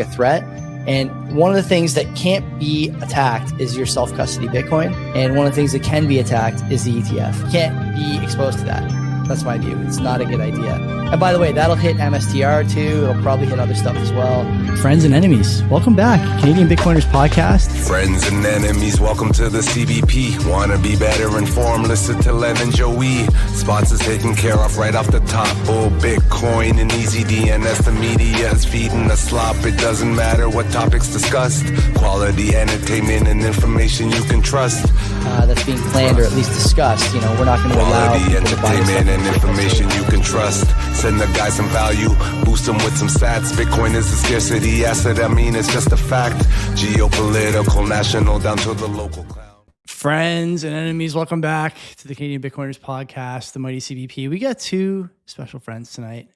a threat. And one of the things that can't be attacked is your self-custody Bitcoin. And one of the things that can be attacked is the ETF. You can't be exposed to that. That's my view. It's not a good idea. And by the way, that'll hit MSTR too. It'll probably hit other stuff as well. Friends and enemies, welcome back. Canadian Bitcoiners podcast. Friends and enemies, welcome to the CBP. Wanna be better informed? Listen to Len and Joey. Sponsors taken care of right off the top. Oh, Bitcoin and easy DNS. The media is feeding the slop. It doesn't matter what topics discussed. Quality entertainment and information you can trust. That's being planned or at least discussed. You know, we're not going to allow quality entertainment and information you can trust. Send the guy some value, boost them with some stats. Bitcoin is a scarcity asset. I mean, it's just a fact. Geopolitical, national, down to the local cloud. Friends and enemies, welcome back to the Canadian Bitcoiners podcast, the mighty CBP. We got two special friends tonight,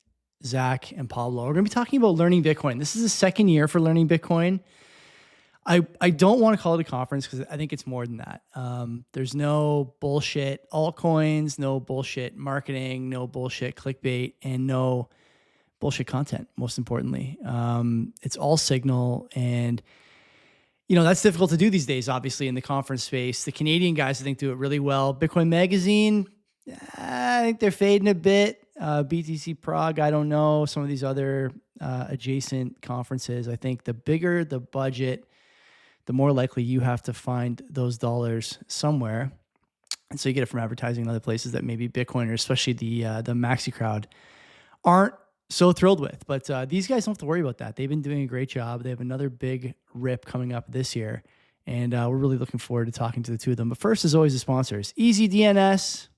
Zac and Pablo. We're going to be talking about learning Bitcoin. This is the second year for learning Bitcoin. I don't want to call it a conference because I think it's more than that. There's no bullshit altcoins, no bullshit marketing, no bullshit clickbait, and no bullshit content, most importantly. It's all signal, and you know that's difficult to do these days, obviously, in the conference space. The Canadian guys, I think, do it really well. Bitcoin Magazine, I think they're fading a bit. BTC Prague, I don't know. Some of these other adjacent conferences, I think the bigger the budget, the more likely you have to find those dollars somewhere. And so you get it from advertising in other places that maybe Bitcoiners, especially the maxi crowd, aren't so thrilled with. But these guys don't have to worry about that. They've been doing a great job. They have another big rip coming up this year. And we're really looking forward to talking to the two of them. But first, as always, the sponsors. EasyDNS.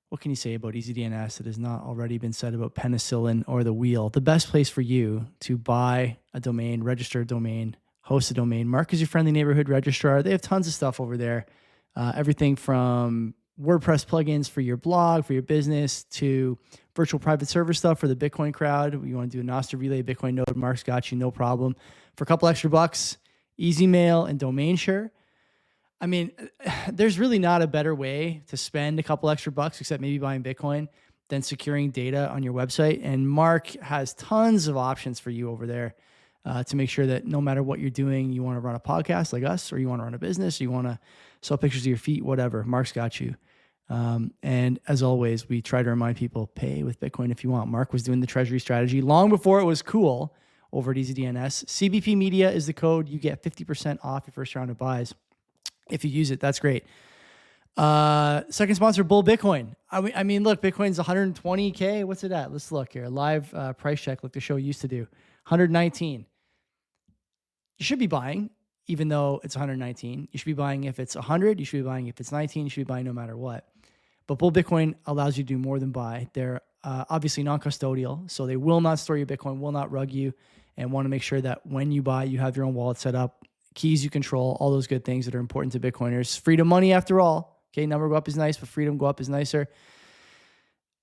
What can you say about EasyDNS that has not already been said about penicillin or the wheel? The best place for you to buy a domain, register a domain, host a domain. Mark is your friendly neighborhood registrar. They have tons of stuff over there. Everything from WordPress plugins for your blog, for your business, to virtual private server stuff for the Bitcoin crowd. You want to do a Nostr Relay Bitcoin node, Mark's got you, no problem. For a couple extra bucks, Easy Mail and Domain Share. I mean, there's really not a better way to spend a couple extra bucks, except maybe buying Bitcoin, than securing data on your website. And Mark has tons of options for you over there. To make sure that no matter what you're doing, you want to run a podcast like us, or you want to run a business, or you want to sell pictures of your feet, whatever, Mark's got you. And as always, we try to remind people, pay with Bitcoin if you want. Mark was doing the treasury strategy long before it was cool over at EasyDNS. CBP Media is the code. You get 50% off your first round of buys. If you use it, that's great. Second sponsor, Bull Bitcoin. I mean, look, Bitcoin's 120K. What's it at? Let's look here. Live price check, like the show used to do. 119. You should be buying, even though it's 119. You should be buying if it's 100. You should be buying if it's 19. You should be buying no matter what. But Bull Bitcoin allows you to do more than buy. They're obviously non-custodial, so they will not store your Bitcoin, will not rug you, and want to make sure that when you buy, you have your own wallet set up, keys you control, all those good things that are important to Bitcoiners. Freedom money, after all. Okay, number go up is nice, but freedom go up is nicer.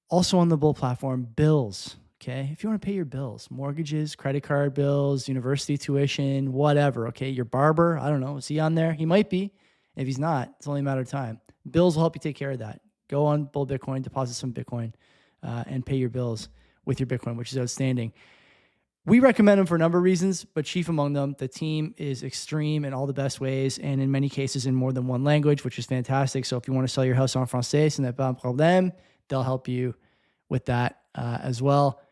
Also on the Bull platform, bills. Okay, if you want to pay your bills, mortgages, credit card bills, university tuition, whatever, okay, your barber, I don't know, is he on there? He might be. If he's not, it's only a matter of time. Bills will help you take care of that. Go on Bull Bitcoin, deposit some Bitcoin, and pay your bills with your Bitcoin, which is outstanding. We recommend them for a number of reasons, but chief among them, the team is extreme in all the best ways, and in many cases in more than one language, which is fantastic. So if you want to sell your house en français, ce n'est pas un problème, they'll help you with that as well.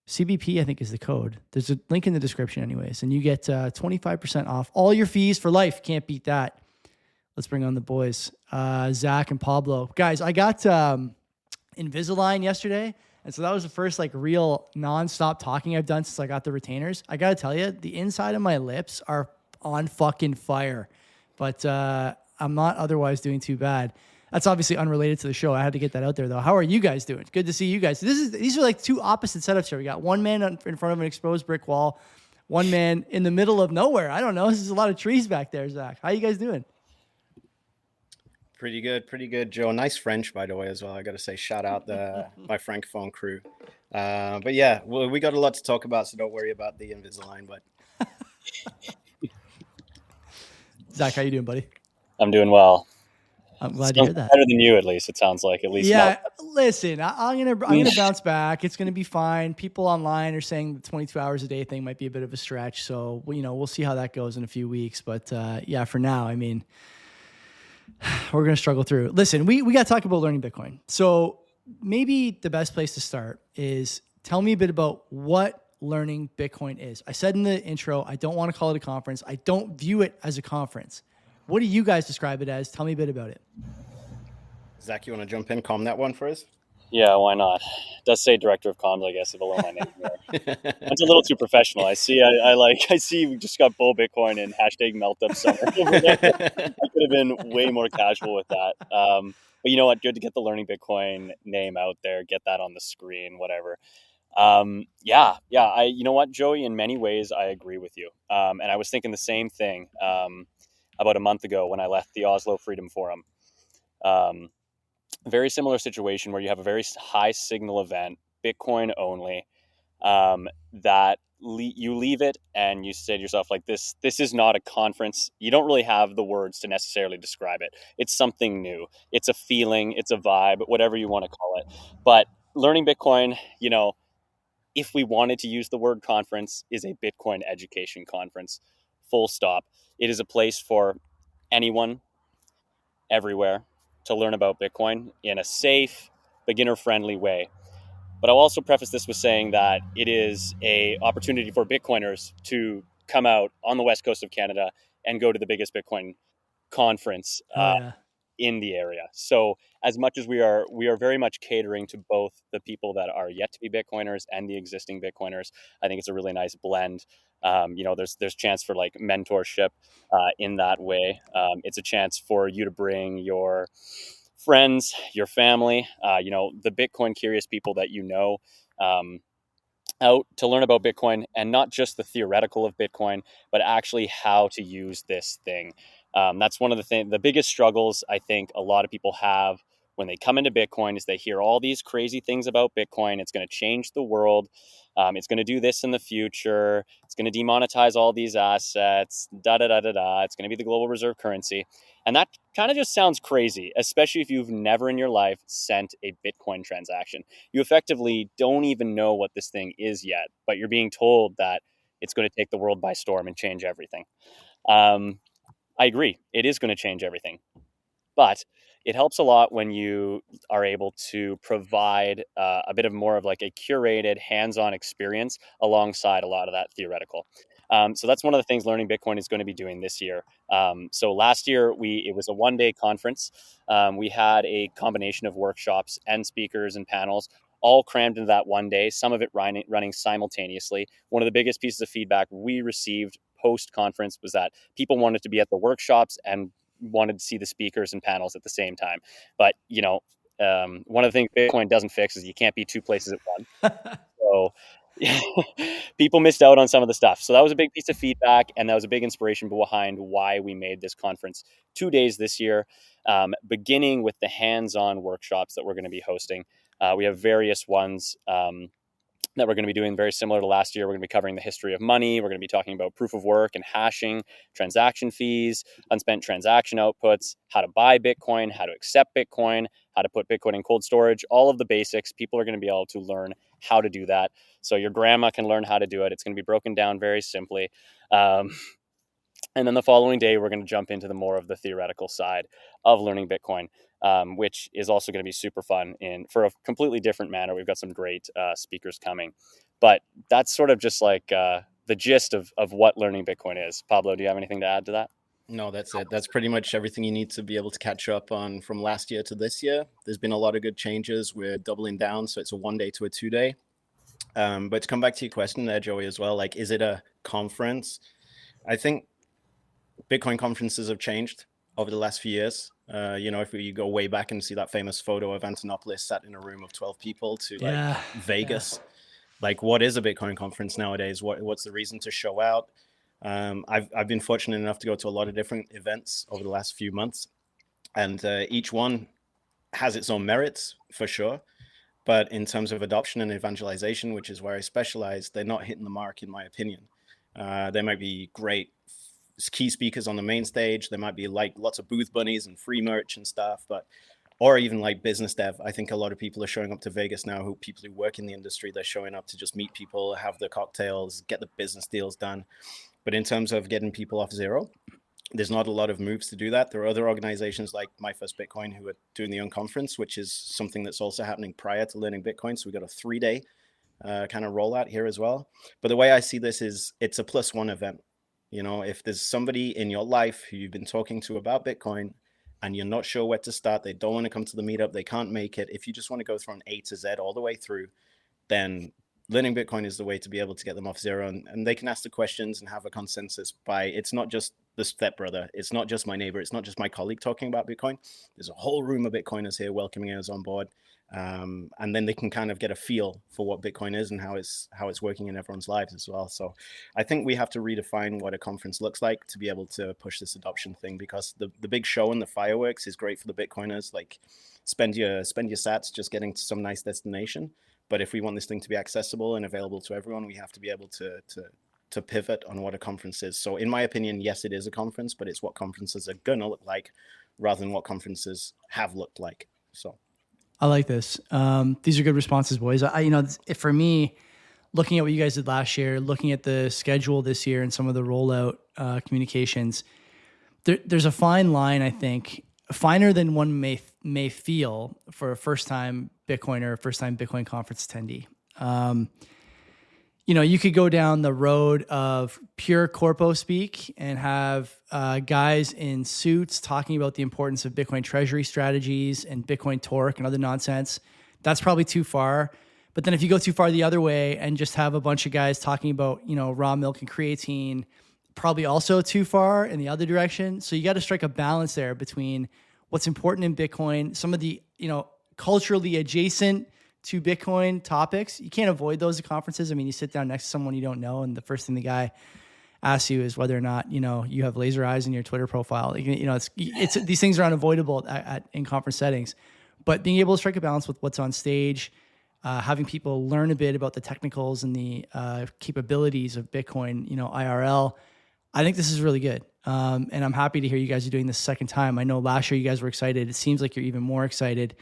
CBP, I think, is the code. There's a link in the description anyways, and you get 25% off all your fees for life. Can't beat that. Let's bring on the boys, Zac and Pablo. Guys, I got Invisalign yesterday, and so that was the first like real nonstop talking I've done since I got the retainers. I got to tell you, the inside of my lips are on fucking fire, but I'm not otherwise doing too bad. That's obviously unrelated to the show. I had to get that out there, though. How are you guys doing? Good to see you guys. These are like two opposite setups here. We got one man in front of an exposed brick wall, one man in the middle of nowhere. I don't know. There's a lot of trees back there, Zac. How you guys doing? Pretty good, Joe. Nice French, by the way, as well. I got to say, shout out my Francophone crew. But yeah, we got a lot to talk about, so don't worry about the Invisalign. But Zac, how you doing, buddy? I'm doing well. I'm glad to hear that. Better than you, at least. It sounds like, at least. Yeah, listen, I'm gonna bounce back. It's gonna be fine. People online are saying the 22 hours a day thing might be a bit of a stretch, so we'll see how that goes in a few weeks. But yeah, for now, I mean, we're gonna struggle through. Listen, we got to talk about learning Bitcoin. So maybe the best place to start is tell me a bit about what learning Bitcoin is. I said in the intro, I don't want to call it a conference. I don't view it as a conference. What do you guys describe it as? Tell me a bit about it. Zach, you want to jump in, calm that one for us? Yeah, why not? It does say director of comms, I guess, below my name there. That's a little too professional. I see we just got bull Bitcoin and hashtag melt up summer over there. I could have been way more casual with that. But you know what? Good to get the Learning Bitcoin name out there, get that on the screen, whatever. Yeah. You know what, Joey, in many ways, I agree with you. And I was thinking the same thing about a month ago when I left the Oslo Freedom Forum. Very similar situation where you have a very high signal event, Bitcoin only, that you leave it and you say to yourself, like, this is not a conference. You don't really have the words to necessarily describe it. It's something new. It's a feeling, it's a vibe, whatever you want to call it. But learning Bitcoin, if we wanted to use the word conference, is a Bitcoin education conference, full stop. It is a place for anyone, everywhere, to learn about Bitcoin in a safe, beginner-friendly way. But I'll also preface this with saying that it is an opportunity for Bitcoiners to come out on the west coast of Canada and go to the biggest Bitcoin conference in the area. So as much as we are very much catering to both the people that are yet to be Bitcoiners and the existing Bitcoiners, I think it's a really nice blend. There's chance for like mentorship in that way. It's a chance for you to bring your friends, your family, the Bitcoin curious people that out to learn about Bitcoin, and not just the theoretical of Bitcoin, but actually how to use this thing. That's one of the biggest struggles I think a lot of people have when they come into Bitcoin is they hear all these crazy things about Bitcoin. It's going to change the world. It's going to do this in the future. It's going to demonetize all these assets, It's going to be the global reserve currency. And that kind of just sounds crazy, especially if you've never in your life sent a Bitcoin transaction. You effectively don't even know what this thing is yet, but you're being told that it's going to take the world by storm and change everything. I agree. It is going to change everything. But it helps a lot when you are able to provide a bit of more of like a curated hands-on experience alongside a lot of that theoretical. So that's one of the things Learning Bitcoin is going to be doing this year. So last year, it was a one-day conference. We had a combination of workshops and speakers and panels all crammed into that one day, some of it running simultaneously. One of the biggest pieces of feedback we received post-conference was that people wanted to be at the workshops and wanted to see the speakers and panels at the same time. But, one of the things Bitcoin doesn't fix is you can't be two places at once. So people missed out on some of the stuff. So that was a big piece of feedback, and that was a big inspiration behind why we made this conference 2 days this year, beginning with the hands-on workshops that we're going to be hosting. We have various ones that we're going to be doing very similar to last year. We're going to be covering the history of money. We're going to be talking about proof of work and hashing, transaction fees, unspent transaction outputs, how to buy Bitcoin, how to accept Bitcoin, how to put Bitcoin in cold storage, all of the basics. People are going to be able to learn how to do that. So your grandma can learn how to do it. It's going to be broken down very simply. And then the following day, we're going to jump into the more of the theoretical side of learning Bitcoin, which is also going to be super fun for a completely different manner. We've got some great speakers coming. But that's sort of just like the gist of what learning Bitcoin is. Pablo, do you have anything to add to that? No, that's it. That's pretty much everything you need to be able to catch up on from last year to this year. There's been a lot of good changes. We're doubling down, so it's a 1 day to a 2 day. But to come back to your question there, Joey, as well, like, is it a conference? I think Bitcoin conferences have changed over the last few years. If you go way back and see that famous photo of Antonopoulos sat in a room of 12 people to Vegas, like, what is a Bitcoin conference nowadays? What's the reason to show out? I've been fortunate enough to go to a lot of different events over the last few months, and each one has its own merits for sure. But in terms of adoption and evangelization, which is where I specialize, they're not hitting the mark, in my opinion. They might be great key speakers on the main stage. There might be like lots of booth bunnies and free merch and stuff, or even like business dev. I think a lot of people are showing up to Vegas now, people who work in the industry. They're showing up to just meet people, have the cocktails, get the business deals done. But in terms of getting people off zero, there's not a lot of moves to do that. There are other organizations like My First Bitcoin who are doing the unconference, which is something that's also happening prior to learning Bitcoin. So we got a 3-day kind of rollout here as well. But the way I see this is it's a +1 event. You know, if there's somebody in your life who you've been talking to about Bitcoin and you're not sure where to start, they don't want to come to the meetup, they can't make it. If you just want to go from A to Z all the way through, then learning Bitcoin is the way to be able to get them off zero. And they can ask the questions and have a consensus by, it's not just the stepbrother, it's not just my neighbor, it's not just my colleague talking about Bitcoin. There's a whole room of Bitcoiners here welcoming us on board. And then they can kind of get a feel for what Bitcoin is and how it's working in everyone's lives as well. So I think we have to redefine what a conference looks like to be able to push this adoption thing, because the big show and the fireworks is great for the Bitcoiners. Like spend your sats just getting to some nice destination. But if we want this thing to be accessible and available to everyone, we have to be able to pivot on what a conference is. So in my opinion, yes, it is a conference, but it's what conferences are going to look like rather than what conferences have looked like. So I like this. These are good responses, boys. For me, looking at what you guys did last year, looking at the schedule this year and some of the rollout communications, there's a fine line, I think, finer than one may feel for a first-time Bitcoiner, first-time Bitcoin conference attendee. You could go down the road of pure corpo speak and have guys in suits talking about the importance of Bitcoin treasury strategies and Bitcoin torque and other nonsense. That's probably too far. But then if you go too far the other way and just have a bunch of guys talking about, raw milk and creatine, probably also too far in the other direction. So you got to strike a balance there between what's important in Bitcoin, some of the, culturally adjacent to Bitcoin topics. You can't avoid those at conferences. I mean, you sit down next to someone you don't know, and the first thing the guy asks you is whether or not, you have laser eyes in your Twitter profile. It's these things are unavoidable in conference settings. But being able to strike a balance with what's on stage, having people learn a bit about the technicals and the capabilities of Bitcoin, IRL, I think this is really good. And I'm happy to hear you guys are doing this second time. I know last year you guys were excited. It seems like you're even more excited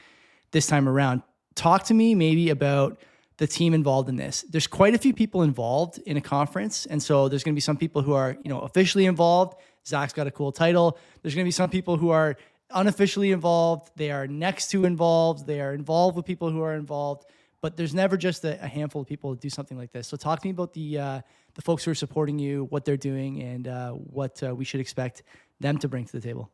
this time around. Talk to me maybe about the team involved in this. There's quite a few people involved in a conference. And so there's going to be some people who are, officially involved. Zach's got a cool title. There's going to be some people who are unofficially involved. They are next to involved. They are involved with people who are involved. But there's never just a handful of people that do something like this. So talk to me about the folks who are supporting you, what they're doing, and what we should expect them to bring to the table.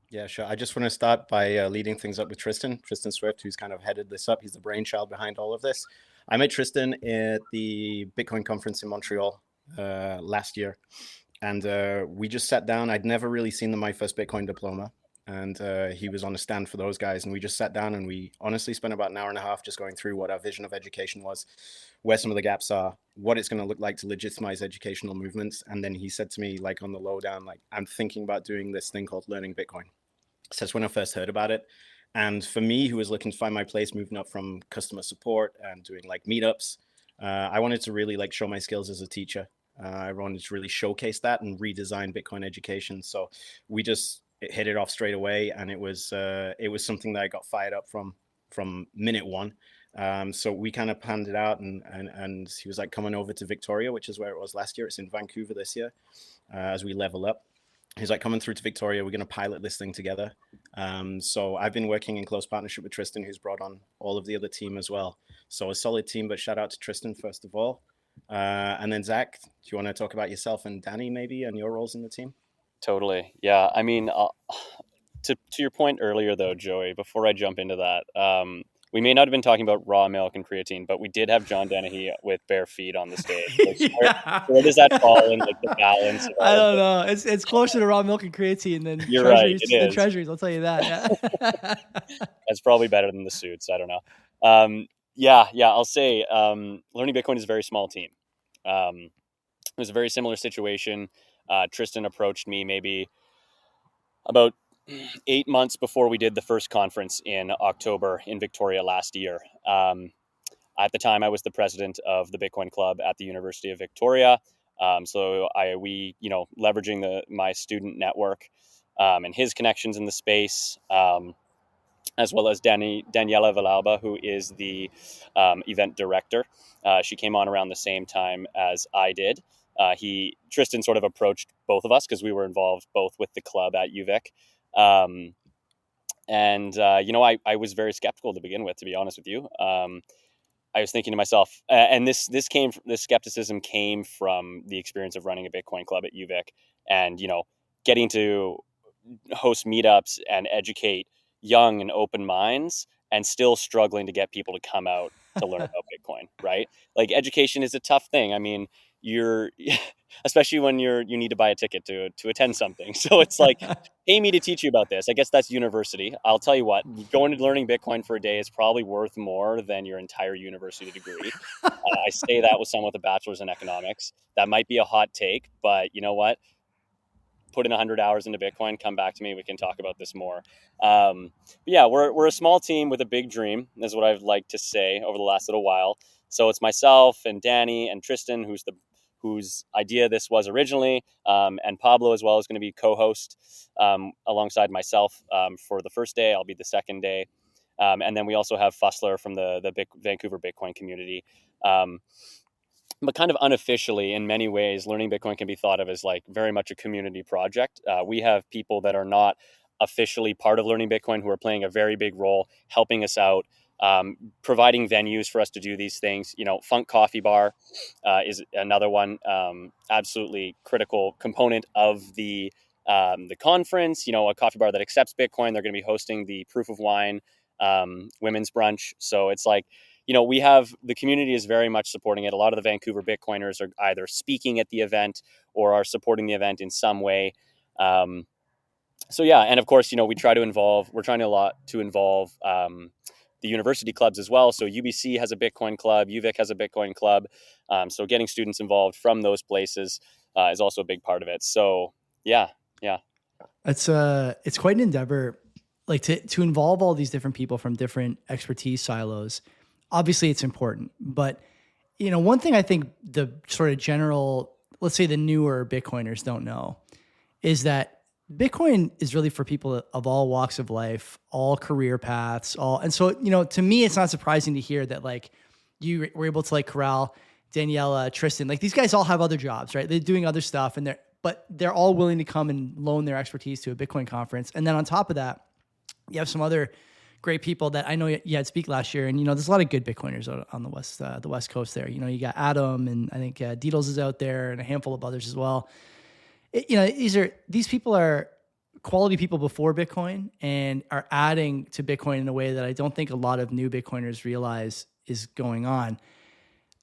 Yeah, sure. I just want to start by leading things up with Tristan Swift, who's kind of headed this up. He's the brainchild behind all of this. I met Tristan at the Bitcoin conference in Montreal last year, and we just sat down. I'd never really seen My First Bitcoin diploma, and he was on a stand for those guys, and we just sat down and we honestly spent about an hour and a half just going through what our vision of education was, where some of the gaps are, what it's going to look like to legitimize educational movements. And then he said to me, like on the lowdown, like, I'm thinking about doing this thing called learning Bitcoin. So that's when I first heard about it. And for me, who was looking to find my place, moving up from customer support and doing like meetups, I wanted to really like show my skills as a teacher. I wanted to really showcase that and redesign Bitcoin education. So we just hit it off straight away, and it was something that I got fired up from minute one. So we kind of panned it out, and he was like coming over to Victoria, which is where it was last year. It's in Vancouver this year, as we level up. He's like, coming through to Victoria, we're going to pilot this thing together. So I've been working in close partnership with Tristan, who's brought on all of the other team as well. So a solid team, but shout out to Tristan first of all. And then Zach, do you want to talk about yourself and Danny maybe and your roles in the team? Totally. Yeah. I mean, to your point earlier though, Joey, before I jump into that, we may not have been talking about raw milk and creatine, but we did have John Dennehy with bare feet on the stage. Like, where does that fall in like the balance? I don't know. It's closer to raw milk and creatine than You're treasuries. Right, it is. Treasuries, I'll tell you that. Yeah. That's probably better than the suits. I don't know. Yeah. I'll say Learning Bitcoin is a very small team. It was a very similar situation. Tristan approached me maybe about 8 months before we did the first conference in October in Victoria last year. At the time, I was the president of the Bitcoin Club at the University of Victoria. We leveraging my student network and his connections in the space, as well as Daniela Villalba, who is the event director. She came on around the same time as I did. Tristan sort of approached both of us because we were involved both with the club at UVic. I was very skeptical to begin with, to be honest with you. I was thinking to myself, and this skepticism came from the experience of running a Bitcoin club at UVic, and getting to host meetups and educate young and open minds, and still struggling to get people to come out to learn about Bitcoin. Right? Like, education is a tough thing. I mean, you're especially when you need to buy a ticket to attend something. So it's like, pay me to teach you about this. I guess that's university. I'll tell you what, going to learning Bitcoin for a day is probably worth more than your entire university degree. I say that with someone with a bachelor's in economics. That might be a hot take, but you know what? Put in 100 hours into Bitcoin, come back to me. We can talk about this more. We're a small team with a big dream, is what I've liked to say over the last little while. So it's myself and Danny and Tristan, whose idea this was originally, and Pablo as well is going to be co-host alongside myself for the first day. I'll be the second day. And then we also have Fussler from the Vancouver Bitcoin community. But kind of unofficially, in many ways, Learning Bitcoin can be thought of as like very much a community project. We have people that are not officially part of Learning Bitcoin who are playing a very big role, helping us out, providing venues for us to do these things. Funk Coffee Bar is another one, absolutely critical component of the conference. A coffee bar that accepts Bitcoin. They're going to be hosting the Proof of Wine women's brunch. So it's like, we have, the community is very much supporting it. A lot of the Vancouver Bitcoiners are either speaking at the event or are supporting the event in some way. And of course, we're trying a lot to involve the university clubs as well. So UBC has a Bitcoin club, UVic has a Bitcoin club. So getting students involved from those places is also a big part of it. So yeah. It's quite an endeavor, like to involve all these different people from different expertise silos. Obviously it's important, but one thing I think the sort of general, let's say the newer Bitcoiners don't know, is that Bitcoin is really for people of all walks of life, all career paths, and so, to me, it's not surprising to hear that like you were able to like corral Daniela, Tristan, like these guys all have other jobs, right? They're doing other stuff but they're all willing to come and loan their expertise to a Bitcoin conference. And then on top of that, you have some other great people that I know you had speak last year, and there's a lot of good Bitcoiners on the West Coast there. You got Adam, and I think Deedles is out there, and a handful of others as well. These people are quality people before Bitcoin and are adding to Bitcoin in a way that I don't think a lot of new Bitcoiners realize is going on.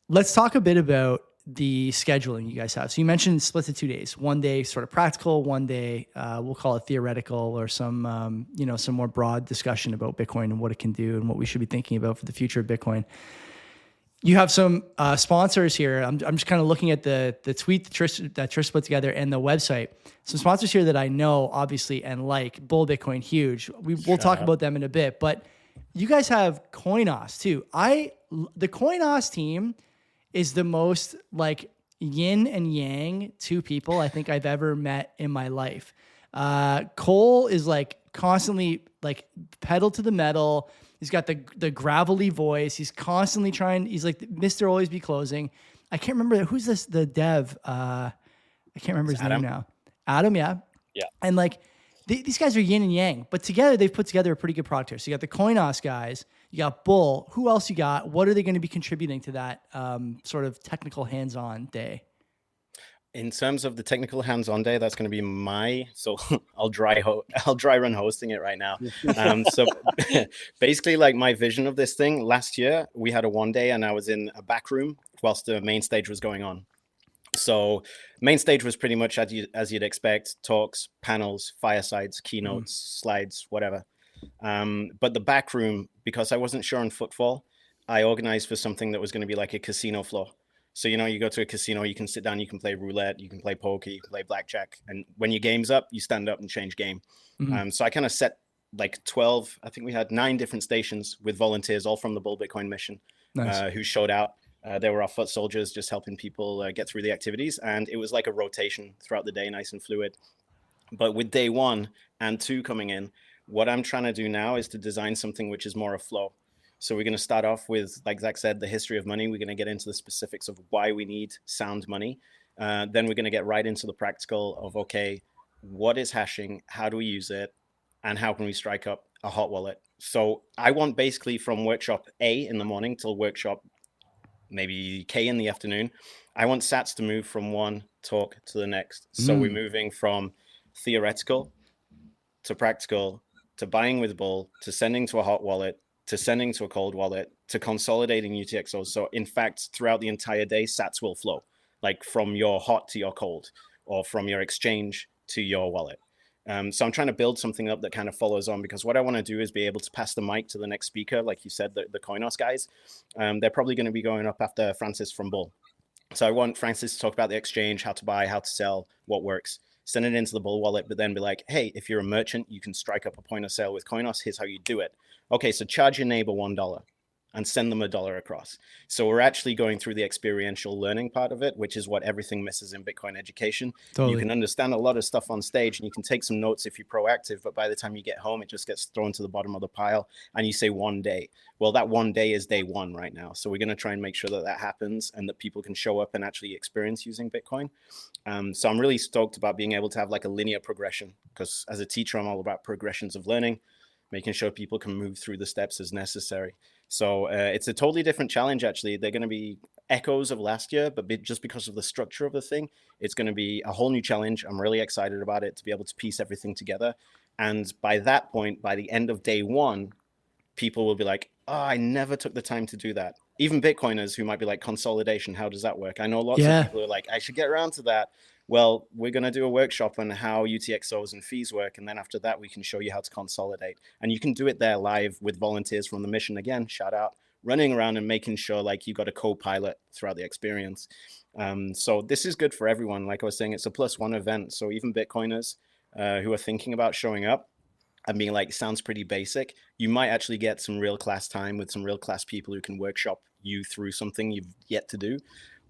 Let's talk a bit about the scheduling you guys have. So you mentioned split to 2 days, 1 day sort of practical, 1 day, we'll call it theoretical, or some more broad discussion about Bitcoin and what it can do and what we should be thinking about for the future of Bitcoin. You have some sponsors here. I'm just kind of looking at the tweet that Trish put together and the website. Some sponsors here that I know, obviously, and like Bull Bitcoin, huge. We'll talk about them in a bit, but you guys have Coinos too. The Coinos team is the most like yin and yang two people I think I've ever met in my life. Cole is like constantly like pedal to the metal. He's got the gravelly voice. He's constantly he's like Mr. Always Be Closing. I can't remember who's the dev. I can't remember his name now. Adam, yeah. Yeah. And like these guys are yin and yang, but together they've put together a pretty good product here. So you got the Coinos guys, you got Bull. Who else you got? What are they going to be contributing to that sort of technical hands-on day? In terms of the technical hands-on day, that's going to be so I'll dry run hosting it right now. So basically, like my vision of this thing, last year we had a 1 day and I was in a back room whilst the main stage was going on. So main stage was pretty much as you'd expect: talks, panels, firesides, keynotes, slides, whatever. But the back room, because I wasn't sure on footfall, I organized for something that was going to be like a casino floor. So, you go to a casino, you can sit down, you can play roulette, you can play poker, you can play blackjack. And when your game's up, you stand up and change game. So I kind of set like 12, I think we had 9 different stations with volunteers, all from the Bull Bitcoin mission, nice. Who showed out. They were our foot soldiers, just helping people get through the activities. And it was like a rotation throughout the day, nice and fluid. But with day 1 and 2 coming in, what I'm trying to do now is to design something which is more a flow. So we're going to start off with, like Zac said, the history of money. We're going to get into the specifics of why we need sound money. Then we're going to get right into the practical of, okay, what is hashing? How do we use it? And how can we strike up a hot wallet? So I want basically from workshop A in the morning till workshop maybe K in the afternoon, I want sats to move from one talk to the next. So we're moving from theoretical to practical to buying with bull to sending to a hot wallet to sending to a cold wallet to consolidating UTXOs. So in fact, throughout the entire day, sats will flow, like from your hot to your cold, or from your exchange to your wallet. So I'm trying to build something up that kind of follows on, because what I want to do is be able to pass the mic to the next speaker. Like you said, the Coinos guys, they're probably going to be going up after Francis from Bull. So I want Francis to talk about the exchange, how to buy, how to sell, what works. Send it into the Bull wallet, but then be like, hey, if you're a merchant, you can strike up a point of sale with Coinos. Here's how you do it. Okay, so charge your neighbor $1 and send them $1 across. So we're actually going through the experiential learning part of it, which is what everything misses in Bitcoin education. Totally. You can understand a lot of stuff on stage and you can take some notes if you're proactive, but by the time you get home, it just gets thrown to the bottom of the pile and you say one day. Well, that one day is day 1 right now. So we're going to try and make sure that that happens and that people can show up and actually experience using Bitcoin. So I'm really stoked about being able to have like a linear progression, because as a teacher, I'm all about progressions of learning, making sure people can move through the steps as necessary. So it's a totally different challenge, actually. They're going to be echoes of last year, but just because of the structure of the thing, it's going to be a whole new challenge. I'm really excited about it, to be able to piece everything together. And by that point, by the end of day 1, people will be like, oh, I never took the time to do that. Even Bitcoiners who might be like, consolidation, how does that work? I know lots of people who are like, I should get around to that. Well, we're going to do a workshop on how UTXOs and fees work. And then after that, we can show you how to consolidate. And you can do it there live with volunteers from the mission. Again, shout out, running around and making sure like you got a co-pilot throughout the experience. So this is good for everyone. Like I was saying, it's a +1 event. So even Bitcoiners who are thinking about showing up and being like, sounds pretty basic, you might actually get some real class time with some real class people who can workshop you through something you've yet to do.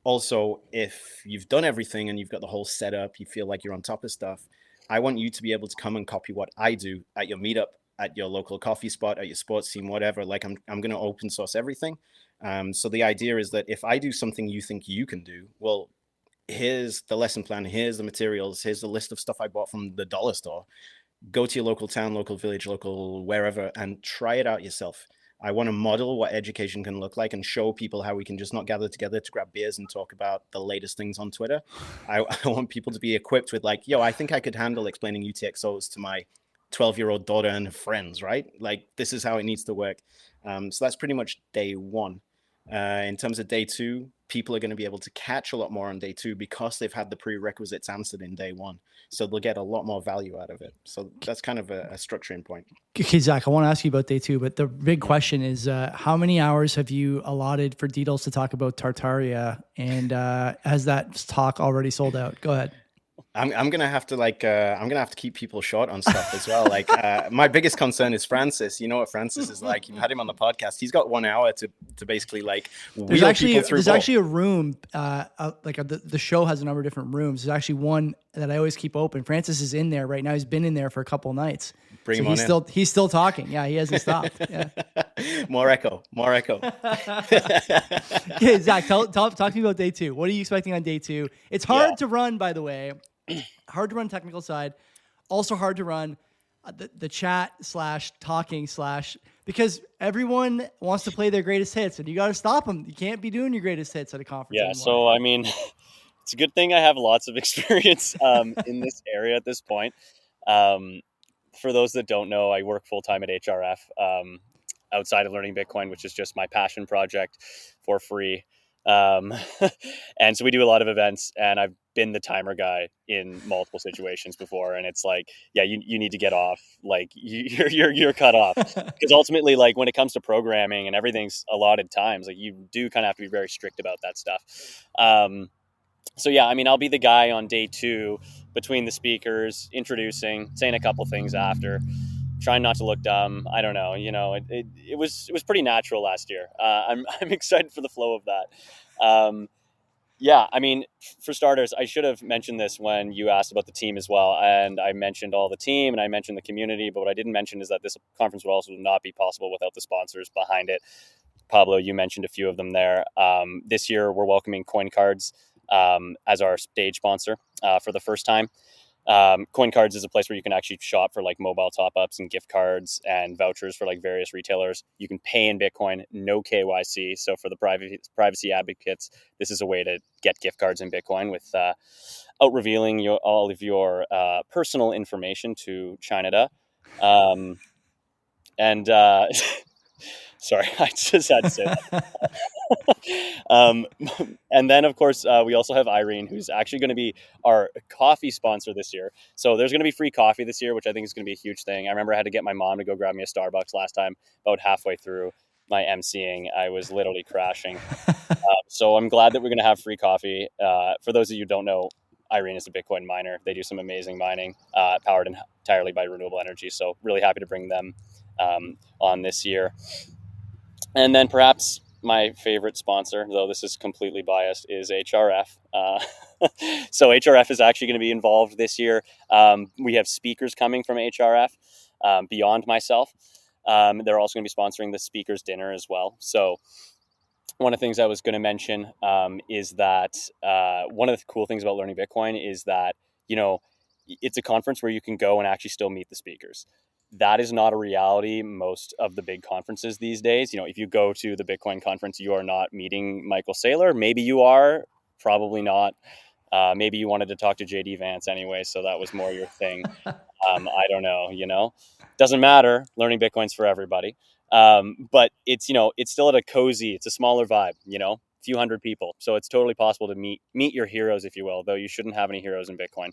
Also, if you've done everything and you've got the whole setup, you feel like you're on top of stuff, I want you to be able to come and copy what I do at your meetup, at your local coffee spot, at your sports team, whatever. Like I'm going to open source everything. So the idea is that if I do something you think you can do, well, here's the lesson plan, here's the materials, here's the list of stuff I bought from the dollar store. Go to your local town, local village, local wherever, and try it out yourself. I want to model what education can look like and show people how we can just not gather together to grab beers and talk about the latest things on Twitter. I want people to be equipped with like, yo, I think I could handle explaining UTXOs to my 12-year-old daughter and her friends, right? Like, this is how it needs to work. So that's pretty much day 1. In terms of day 2, people are going to be able to catch a lot more on day 2 because they've had the prerequisites answered in day 1. So they'll get a lot more value out of it. So that's kind of a structuring point. Okay, Zac, I want to ask you about day 2, but the big question is, how many hours have you allotted for Deedles to talk about Tartaria? And has that talk already sold out? Go ahead. I'm gonna have to keep people short on stuff as well. Like my biggest concern is Francis. You know what Francis is like. You've had him on the podcast. He's got 1 hour to basically like wheel people through. There's actually a room. The show has a number of different rooms. There's actually one that I always keep open. Francis is in there right now. He's been in there for a couple nights. Bring him on He's still talking. Yeah, he hasn't stopped. Yeah. More echo. Okay, Zac, talk to me about day 2. What are you expecting on day 2? It's hard to run, by the way. Hard to run technical side. Also hard to run the chat / talking / because everyone wants to play their greatest hits and you got to stop them. You can't be doing your greatest hits at a conference anymore. So I mean, it's a good thing I have lots of experience in this area at this point. For those that don't know, I work full-time at HRF outside of learning Bitcoin, which is just my passion project for free. And so we do a lot of events, and I've been the timer guy in multiple situations before. And it's like, yeah, you need to get off. Like you're cut off, because ultimately, like when it comes to programming and everything's allotted times, like you do kind of have to be very strict about that stuff. So yeah, I mean, I'll be the guy on day 2 between the speakers, introducing, saying a couple things after, trying not to look dumb. I don't know. It was pretty natural last year. I'm excited for the flow of that. Yeah, I mean, for starters, I should have mentioned this when you asked about the team as well. And I mentioned all the team and I mentioned the community. But what I didn't mention is that this conference would also not be possible without the sponsors behind it. Pablo, you mentioned a few of them there. This year, we're welcoming Coin Cards as our stage sponsor for the first time. Coin Cards is a place where you can actually shop for like mobile top-ups and gift cards and vouchers for like various retailers. You can pay in Bitcoin, no KYC. So for the privacy advocates, this is a way to get gift cards in Bitcoin without revealing all of your personal information to China. Sorry, I just had to say that. And then, of course, we also have Irene, who's actually going to be our coffee sponsor this year. So there's going to be free coffee this year, which I think is going to be a huge thing. I remember I had to get my mom to go grab me a Starbucks last time. About halfway through my emceeing, I was literally crashing. So I'm glad that we're going to have free coffee. For those of you who don't know, Irene is a Bitcoin miner. They do some amazing mining, powered entirely by renewable energy. So really happy to bring them on this year. And then perhaps my favorite sponsor, though this is completely biased, is HRF. So HRF is actually going to be involved this year. We have speakers coming from HRF beyond myself. They're also going to be sponsoring the speakers dinner as well. So one of the things I was going to mention is that one of the cool things about learning Bitcoin is that, it's a conference where you can go and actually still meet the speakers. That is not a reality most of the big conferences these days. If you go to the Bitcoin conference, you are not meeting Michael Saylor. Maybe you are, probably not. Maybe you wanted to talk to JD Vance anyway, so that was more your thing. I don't know, doesn't matter. Learning Bitcoin's for everybody. But it's still at it's a smaller vibe, few hundred people. So it's totally possible to meet your heroes, if you will, though you shouldn't have any heroes in Bitcoin.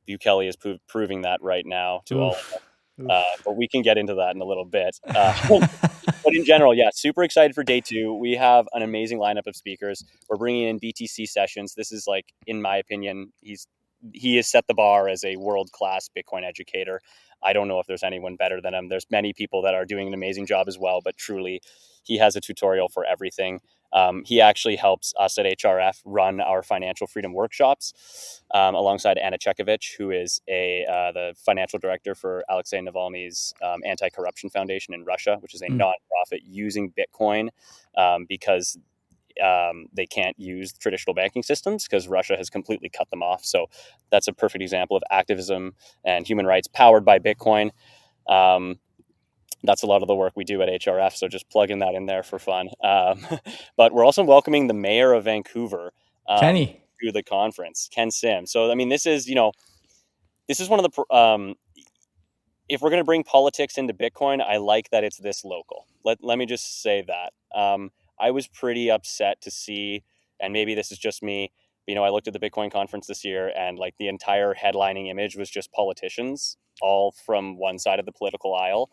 View Kelly is proving that right now to all of them. But we can get into that in a little bit. But in general, yeah, super excited for day 2. We have an amazing lineup of speakers. We're bringing in BTC Sessions. This is like, in my opinion, he has set the bar as a world-class Bitcoin educator. I don't know if there's anyone better than him. There's many people that are doing an amazing job as well, but truly, he has a tutorial for everything. He actually helps us at HRF run our financial freedom workshops alongside Anna Chekovich, who is the financial director for Alexei Navalny's Anti-Corruption Foundation in Russia, which is a nonprofit using Bitcoin because they can't use traditional banking systems because Russia has completely cut them off. So that's a perfect example of activism and human rights powered by Bitcoin. That's a lot of the work we do at HRF. So just plugging that in there for fun. But we're also welcoming the mayor of Vancouver Kenny to the conference, Ken Sim. So, I mean, this is one of the, if we're going to bring politics into Bitcoin, I like that it's this local. Let me just say that. I was pretty upset to see, and maybe this is just me, I looked at the Bitcoin conference this year and like the entire headlining image was just politicians, all from one side of the political aisle.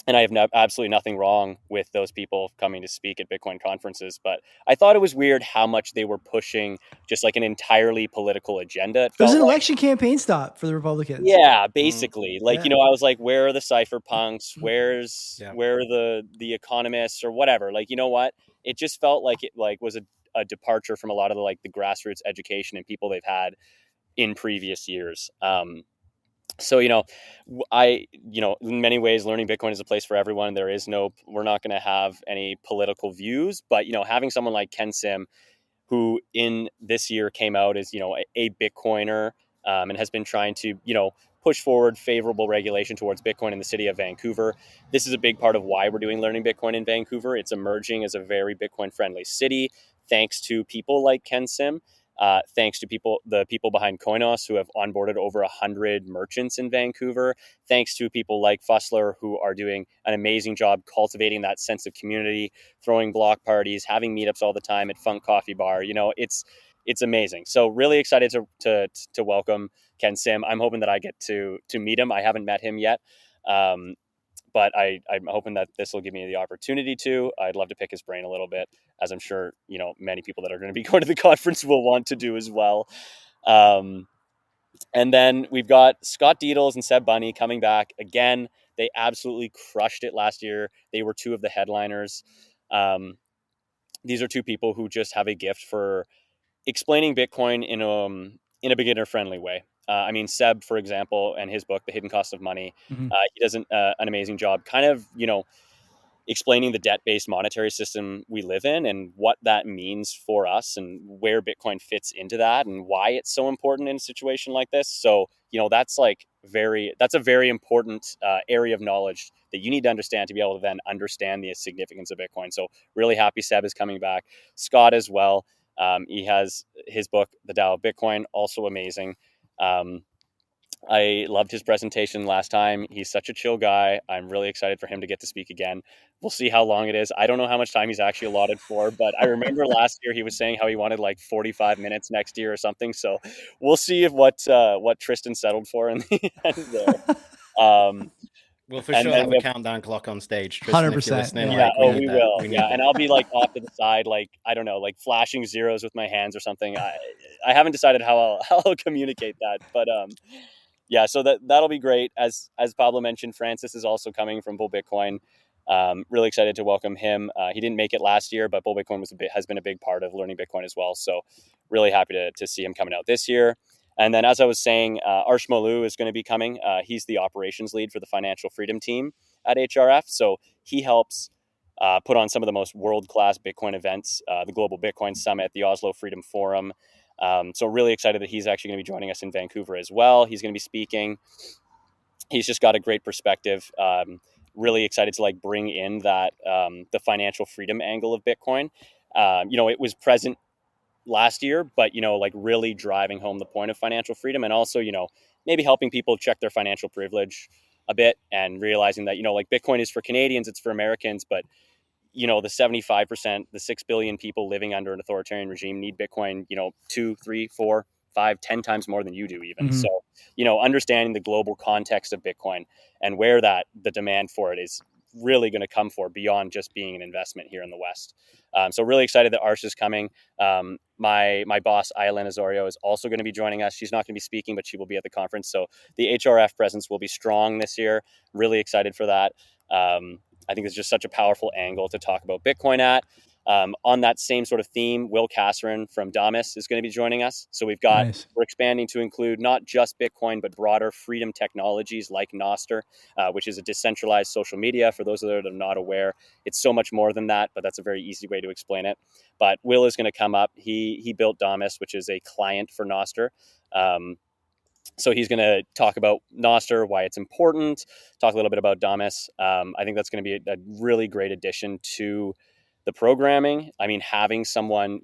And I have absolutely nothing wrong with those people coming to speak at Bitcoin conferences, but I thought it was weird how much they were pushing just like an entirely political agenda. It was an election campaign stop for the Republicans. Yeah, basically. I was like, where are the cypherpunks? Where are the economists or whatever? Like, you know what? It just felt like it was a departure from a lot of the grassroots education and people they've had in previous years. So, in many ways, learning Bitcoin is a place for everyone. We're not going to have any political views, but, having someone like Ken Sim, who in this year came out as, a Bitcoiner and has been trying to, push forward favorable regulation towards Bitcoin in the city of Vancouver. This is a big part of why we're doing learning Bitcoin in Vancouver. It's emerging as a very Bitcoin friendly city, thanks to people like Ken Sim. Thanks to the people behind Koinos who have onboarded over 100 merchants in Vancouver. Thanks to people like Fussler who are doing an amazing job cultivating that sense of community, throwing block parties, having meetups all the time at Funk Coffee Bar. It's amazing. So really excited to welcome Ken Sim. I'm hoping that I get to meet him. I haven't met him yet. But I'm hoping that this will give me the opportunity to. I'd love to pick his brain a little bit, as I'm sure, many people that are going to be going to the conference will want to do as well. And then we've got Scott Deedles and Seb Bunny coming back again. They absolutely crushed it last year. They were two of the headliners. These are two people who just have a gift for explaining Bitcoin in a beginner friendly way. I mean, Seb, for example, and his book, The Hidden Cost of Money, he does an amazing job kind of, explaining the debt-based monetary system we live in and what that means for us and where Bitcoin fits into that and why it's so important in a situation like this. So, that's a very important area of knowledge that you need to understand to be able to then understand the significance of Bitcoin. So really happy Seb is coming back. Scott as well. He has his book, The Tao of Bitcoin, also amazing. I loved his presentation last time. He's such a chill guy. I'm really excited for him to get to speak again. We'll see how long it is. I don't know how much time he's actually allotted for, but I remember last year he was saying how he wanted like 45 minutes next year or something. So we'll see if what Tristan settled for in the end there. We'll for sure have a countdown clock on stage. Tristan, 100%. If you're listening, we will. And I'll be like off to the side, like, I don't know, like flashing zeros with my hands or something. I haven't decided how I'll communicate that, but yeah, so that'll be great. As Pablo mentioned, Francis is also coming from Bull Bitcoin. Really excited to welcome him. He didn't make it last year, but Bull Bitcoin has been a big part of learning Bitcoin as well. So really happy to see him coming out this year. And then, as I was saying, Arsh Malou is going to be coming. He's the operations lead for the financial freedom team at HRF. So he helps put on some of the most world-class Bitcoin events, the Global Bitcoin Summit, the Oslo Freedom Forum. So really excited that he's actually going to be joining us in Vancouver as well. He's going to be speaking. He's just got a great perspective. Really excited to bring in that the financial freedom angle of Bitcoin. It was present last year, but really driving home the point of financial freedom, and also maybe helping people check their financial privilege a bit and realizing that Bitcoin is for Canadians, it's for Americans, but the 75%, the 6 billion people living under an authoritarian regime need Bitcoin, 2, 3, 4, 5, 10 times more than you do even. Mm-hmm. So, understanding the global context of Bitcoin and where the demand for it is really going to come for beyond just being an investment here in the West. So really excited that Arsh is coming. My boss, Ayelen Azorio, is also going to be joining us. She's not going to be speaking, but she will be at the conference. So the HRF presence will be strong this year. Really excited for that. I think it's just such a powerful angle to talk about Bitcoin at. On that same sort of theme, Will Kasserin from Damis is going to be joining us. So we're expanding to include not just Bitcoin, but broader freedom technologies like Nostr, which is a decentralized social media. For those that are not aware, it's so much more than that, but that's a very easy way to explain it. But Will is going to come up. He built Damis, which is a client for Nostr. So he's going to talk about Nostr, why it's important, talk a little bit about Damis. I think that's going to be a really great addition to the programming. I mean, having someone,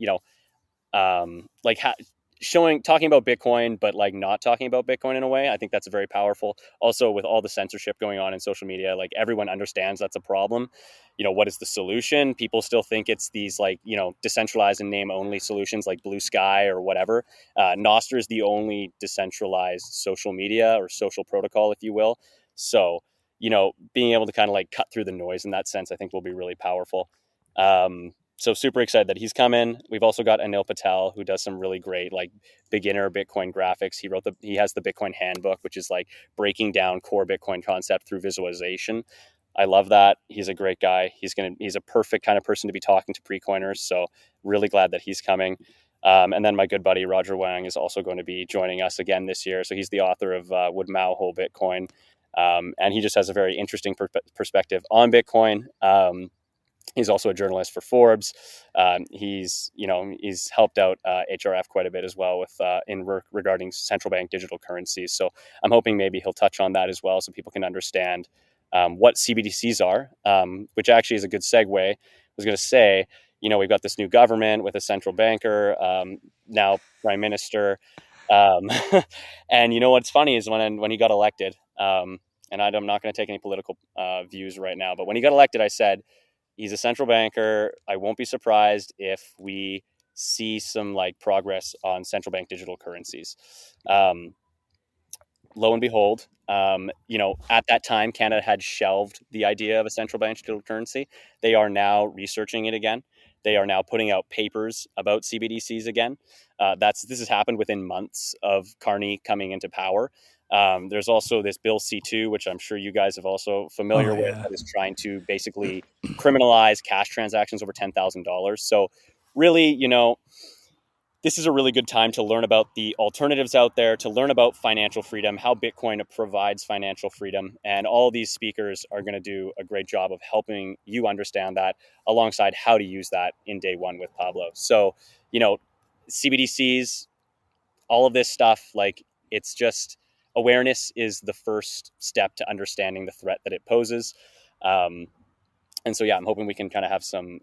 talking about Bitcoin, but not talking about Bitcoin in a way, I think that's very powerful. Also, with all the censorship going on in social media, everyone understands that's a problem. What is the solution? People still think it's these decentralized and name only solutions like Blue Sky or whatever. Nostr is the only decentralized social media or social protocol, if you will. So, being able to kind of cut through the noise in that sense, I think will be really powerful. So super excited that he's coming. We've also got Anil Patel, who does some really great beginner Bitcoin graphics. He has the Bitcoin handbook, which is breaking down core Bitcoin concept through visualization. I love that. He's a great guy. He's a perfect kind of person to be talking to pre-coiners. So really glad that he's coming. And then my good buddy Roger Wang is also going to be joining us again this year. So he's the author of Would Mao Whole Bitcoin, and he just has a very interesting perspective on Bitcoin. He's also a journalist for Forbes. He's helped out HRF quite a bit as well with regarding central bank digital currencies. So I'm hoping maybe he'll touch on that as well, so people can understand what CBDCs are, which actually is a good segue. I was going to say, we've got this new government with a central banker, now prime minister, and what's funny is when he got elected, and I'm not going to take any political views right now, but when he got elected, I said, he's a central banker. I won't be surprised if we see some progress on central bank digital currencies. Lo and behold, at that time, Canada had shelved the idea of a central bank digital currency. They are now researching it again. they are now putting out papers about CBDCs again. This has happened within months of Carney coming into power. There's also this Bill C2, which I'm sure you guys have also familiar with, that is trying to basically criminalize cash transactions over $10,000. So really, this is a really good time to learn about the alternatives out there, to learn about financial freedom, how Bitcoin provides financial freedom. And all these speakers are going to do a great job of helping you understand that alongside how to use that in day one with Pablo. So, CBDCs, all of this stuff, like, it's just awareness is the first step to understanding the threat that it poses. And so, I'm hoping we can kind of have some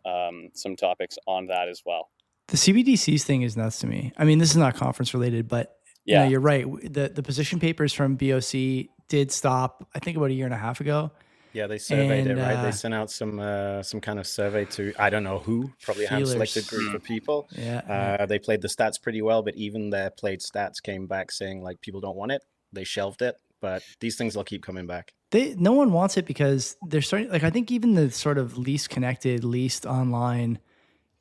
topics on that as well. The CBDCs thing is nuts to me. I mean, this is not conference related, but you're right. The position papers from BOC did stop, I think, about a year and a half ago. Yeah, they surveyed it, right? They sent out some kind of survey to, I don't know who, probably a hand-selected group of people. They played the stats pretty well, but even their played stats came back saying, like, people don't want it. They shelved it, but these things will keep coming back. No one wants it because they're starting, like, I think even the sort of least connected, least online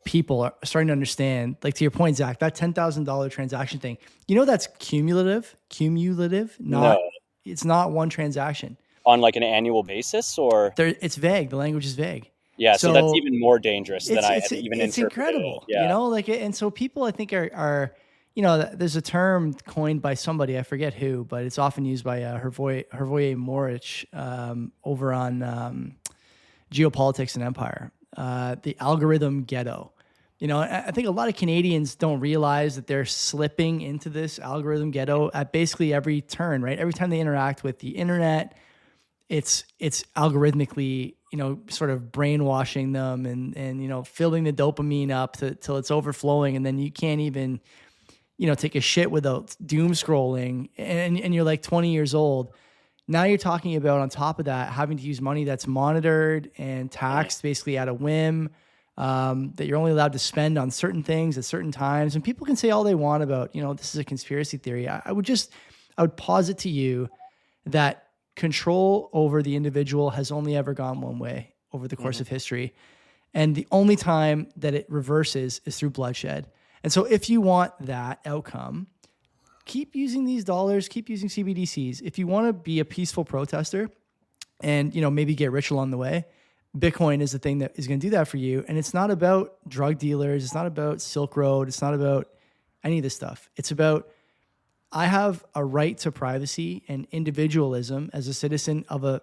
people are starting to understand, like, to your point, Zach, that $10,000 transaction thing, that's cumulative, it's not one transaction. On like an annual basis, or? It's vague. The language is vague. Yeah. So that's even more dangerous than I had even interpreted. It's incredible, and so people, I think, are there's a term coined by somebody, I forget who, but it's often used by Hervoye Morich over on Geopolitics and Empire, the algorithm ghetto. I think a lot of Canadians don't realize that they're slipping into this algorithm ghetto at basically every turn, right? Every time they interact with the internet, it's algorithmically, sort of brainwashing them and filling the dopamine up till it's overflowing, and then you can't even, take a shit without doom scrolling, and you're like 20 years old. Now you're talking about, on top of that, having to use money that's monitored and taxed basically at a whim, that you're only allowed to spend on certain things at certain times. And people can say all they want about, this is a conspiracy theory. I would posit to you that control over the individual has only ever gone one way over the course of history. And the only time that it reverses is through bloodshed. And so if you want that outcome, keep using these dollars, keep using CBDCs. If you want to be a peaceful protester and, maybe get rich along the way, Bitcoin is the thing that is going to do that for you. And it's not about drug dealers. It's not about Silk Road. It's not about any of this stuff. It's about, I have a right to privacy and individualism as a citizen of a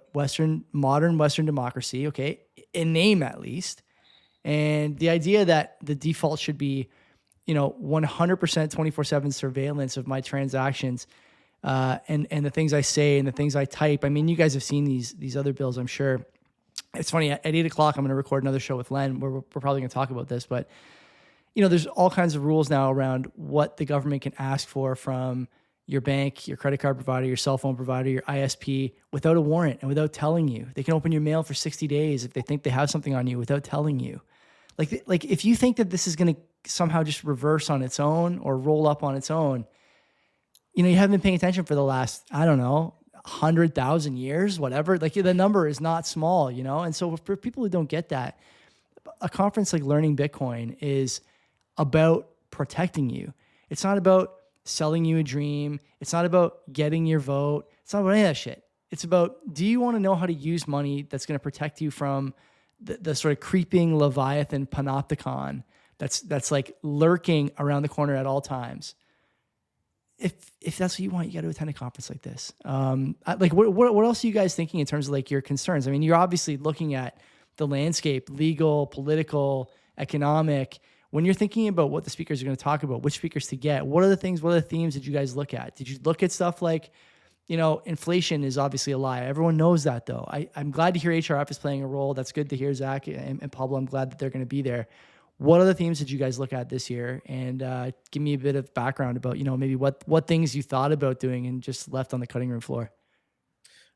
modern Western democracy, okay, in name at least. And the idea that the default should be, 100% 24/7 surveillance of my transactions, and the things I say and the things I type. I mean, you guys have seen these other bills, I'm sure. It's funny, at 8 o'clock, I'm going to record another show with Len where we're probably going to talk about this, but there's all kinds of rules now around what the government can ask for from your bank, your credit card provider, your cell phone provider, your ISP, without a warrant and without telling you. They can open your mail for 60 days if they think they have something on you without telling you. Like if you think that this is going to somehow just reverse on its own or roll up on its own, you haven't been paying attention for the last, 100,000 years, whatever. Like, the number is not small, And so for people who don't get that, a conference like Learning Bitcoin is about protecting you. It's not about selling you a dream. It's not about getting your vote. It's not about any of that shit. It's about, do you want to know how to use money that's going to protect you from the sort of creeping Leviathan panopticon that's like lurking around the corner at all times? If that's what you want, you got to attend a conference like this. What else are you guys thinking in terms of like your concerns? I mean, you're obviously looking at the landscape, legal, political, economic. When you're thinking about what the speakers are going to talk about, which speakers to get, what are the themes that you guys look at? Did you look at stuff like, inflation is obviously a lie. Everyone knows that, though. I'm glad to hear HRF is playing a role. That's good to hear, Zac and Pablo. I'm glad that they're going to be there. What other themes did you guys look at this year? And give me a bit of background about, maybe what things you thought about doing and just left on the cutting room floor.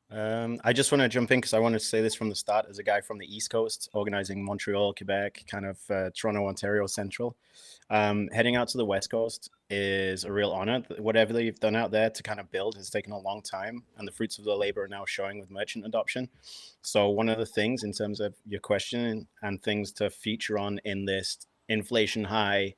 I just want to jump in because I wanted to say this from the start as a guy from the East Coast, organizing Montreal, Quebec, kind of Toronto, Ontario, Central. Heading out to the West Coast is a real honor. Whatever they've done out there to kind of build has taken a long time, and the fruits of their labor are now showing with merchant adoption. So one of the things in terms of your question and things to feature on in this inflation high,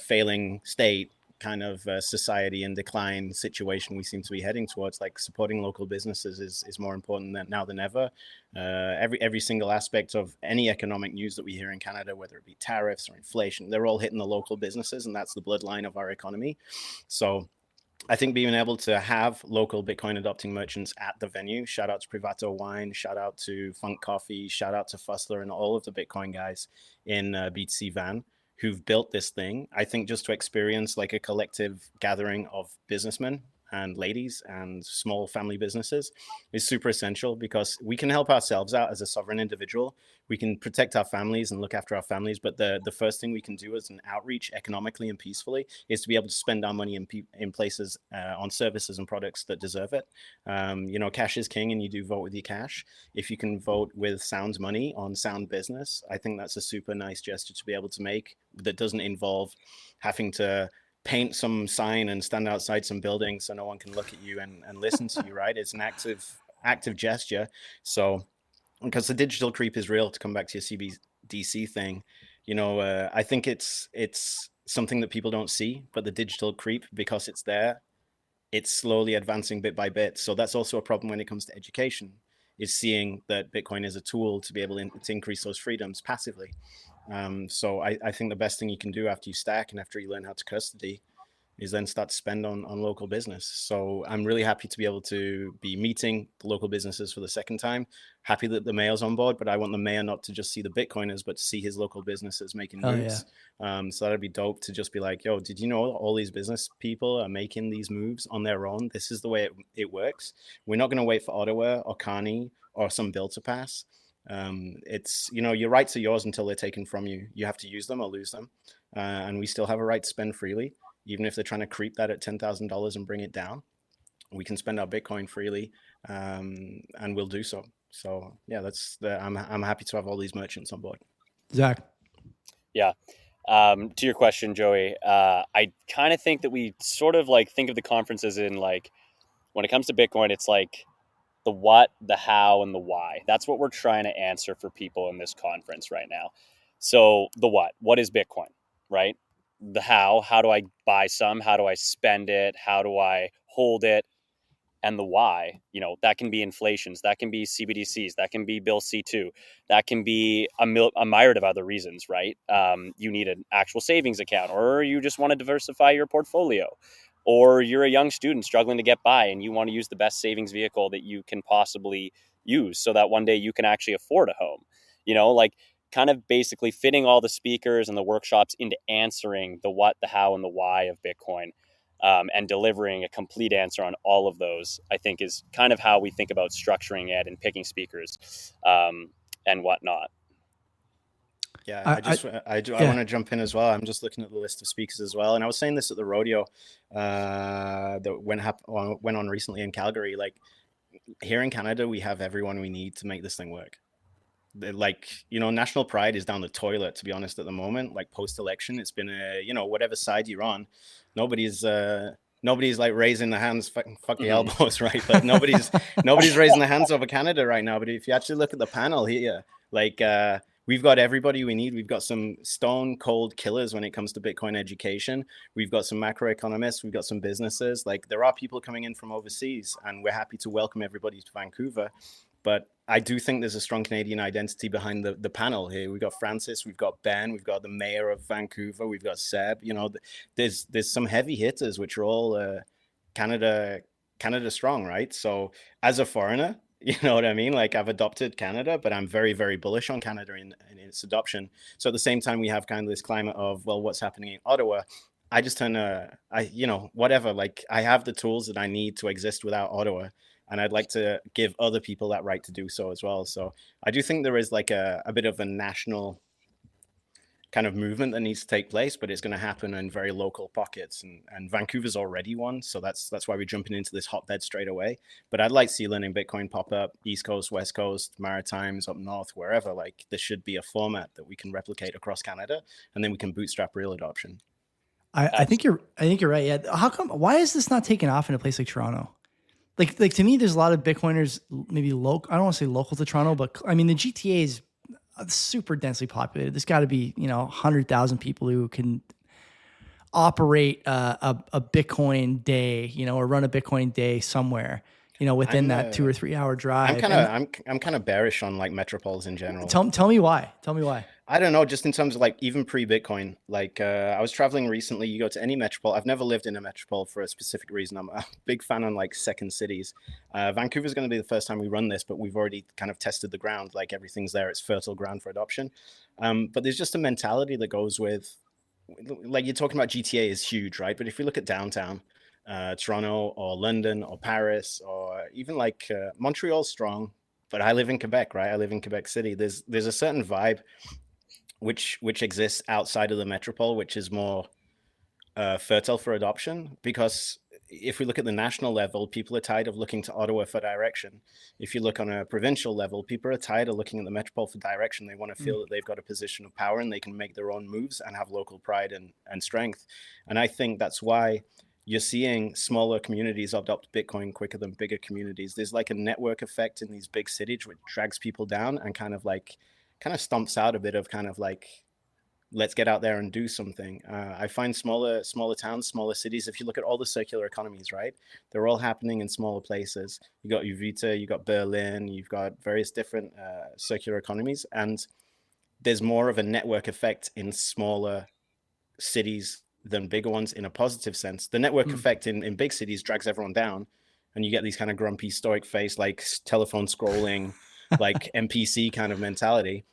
failing state kind of society in decline situation we seem to be heading towards, like supporting local businesses is more important now than ever. Every single aspect of any economic news that we hear in Canada, whether it be tariffs or inflation, they're all hitting the local businesses, and that's the bloodline of our economy. So I think being able to have local Bitcoin adopting merchants at the venue, shout out to Privato Wine, shout out to Funk Coffee, shout out to Fussler and all of the Bitcoin guys in BTC Van who've built this thing. I think just to experience like a collective gathering of businessmen and ladies and small family businesses is super essential, because we can help ourselves out as a sovereign individual. We can protect our families and look after our families. But the first thing we can do as an outreach economically and peacefully is to be able to spend our money in places on services and products that deserve it. Cash is king, and you do vote with your cash. If you can vote with sound money on sound business, I think that's a super nice gesture to be able to make that doesn't involve having to paint some sign and stand outside some building so no one can look at you and listen to you, right? It's an active gesture. So, because the digital creep is real, to come back to your CBDC thing, I think it's something that people don't see, but the digital creep, because it's there, it's slowly advancing bit by bit. So that's also a problem when it comes to education, is seeing that Bitcoin is a tool to be able to increase those freedoms passively. So I think the best thing you can do after you stack and after you learn how to custody is then start to spend on local business. So I'm really happy to be able to be meeting the local businesses for the second time. Happy that the mayor's on board, but I want the mayor not to just see the Bitcoiners, but to see his local businesses making moves. Yeah. So that'd be dope to just be like, yo, did you know all these business people are making these moves on their own? This is the way it works. We're not going to wait for Ottawa or Kearney or some bill to pass. It's, your rights are yours until they're taken from you. You have to use them or lose them. And we still have a right to spend freely. Even if they're trying to creep that at $10,000 and bring it down, we can spend our Bitcoin freely, and we'll do so. So yeah, I'm happy to have all these merchants on board. Zach. Yeah. To your question, Joey, I kind of think that we sort of like think of the conferences in like, when it comes to Bitcoin, it's like the what, the how, and the why. That's what we're trying to answer for people in this conference right now. So the what is Bitcoin, right? The how do I buy some? How do I spend it? How do I hold it? And the why, that can be inflations, that can be CBDCs, that can be Bill C2, that can be a myriad of other reasons, right? You need an actual savings account, or you just want to diversify your portfolio, or you're a young student struggling to get by and you want to use the best savings vehicle that you can possibly use so that one day you can actually afford a home, kind of basically fitting all the speakers and the workshops into answering the what, the how, and the why of Bitcoin, and delivering a complete answer on all of those, I think is kind of how we think about structuring it and picking speakers and whatnot. Yeah, I want to jump in as well. I'm just looking at the list of speakers as well. And I was saying this at the rodeo that went on recently in Calgary. Like, here in Canada, we have everyone we need to make this thing work. Like, national pride is down the toilet, to be honest, at the moment. Like, post-election, it's been whatever side you're on, nobody's like raising the hands, fuck the elbows, right? But nobody's raising the hands over Canada right now. But if you actually look at the panel here, like, we've got everybody we need. We've got some stone cold killers when it comes to Bitcoin education. We've got some macroeconomists. We've got some businesses. Like, there are people coming in from overseas, and we're happy to welcome everybody to Vancouver. But I do think there's a strong Canadian identity behind the panel here. We've got Francis, we've got Ben, we've got the mayor of Vancouver, we've got Seb. There's some heavy hitters, which are all Canada strong, right? So as a foreigner, you know what I mean? Like, I've adopted Canada, but I'm very, very bullish on Canada in its adoption. So at the same time, we have kind of this climate of, well, what's happening in Ottawa? I just whatever, like, I have the tools that I need to exist without Ottawa. And I'd like to give other people that right to do so as well. So I do think there is like a bit of a national kind of movement that needs to take place, but it's going to happen in very local pockets. And Vancouver's already one, so that's why we're jumping into this hotbed straight away. But I'd like to see learning Bitcoin pop up East Coast, West Coast, Maritimes, up north, wherever. Like, there should be a format that we can replicate across Canada, and then we can bootstrap real adoption. I think you're right. Yeah. How come? Why is this not taking off in a place like Toronto? Like to me, there's a lot of Bitcoiners, maybe local. I don't want to say local to Toronto, but I mean the GTA is super densely populated. There's got to be 100,000 people who can operate a Bitcoin day, or run a Bitcoin day somewhere, within that 2 or 3 hour drive. I'm kind of bearish on like metropoles in general. Tell me why. Tell me why. I don't know, just in terms of like even pre-Bitcoin, like I was traveling recently, you go to any metropole. I've never lived in a metropole for a specific reason. I'm a big fan on like second cities. Vancouver's going to be the first time we run this, but we've already kind of tested the ground. Like everything's there. It's fertile ground for adoption. But there's just a mentality that goes with, like you're talking about GTA is huge, right? But if you look at downtown, Toronto or London or Paris or even like Montreal's strong, but I live in Quebec, right? I live in Quebec City. There's a certain vibe which exists outside of the metropole, which is more fertile for adoption. Because if we look at the national level, people are tired of looking to Ottawa for direction. If you look on a provincial level, people are tired of looking at the metropole for direction. They want to feel that they've got a position of power and they can make their own moves and have local pride and strength. And I think that's why you're seeing smaller communities adopt Bitcoin quicker than bigger communities. There's like a network effect in these big cities which drags people down and kind of stomps out a bit of kind of like, let's get out there and do something. I find smaller towns, smaller cities, if you look at all the circular economies, right? They're all happening in smaller places. You got Uvita, you got Berlin, you've got various different circular economies. And there's more of a network effect in smaller cities than bigger ones in a positive sense. The network effect in big cities drags everyone down. And you get these kind of grumpy, stoic face, like telephone scrolling, like NPC kind of mentality.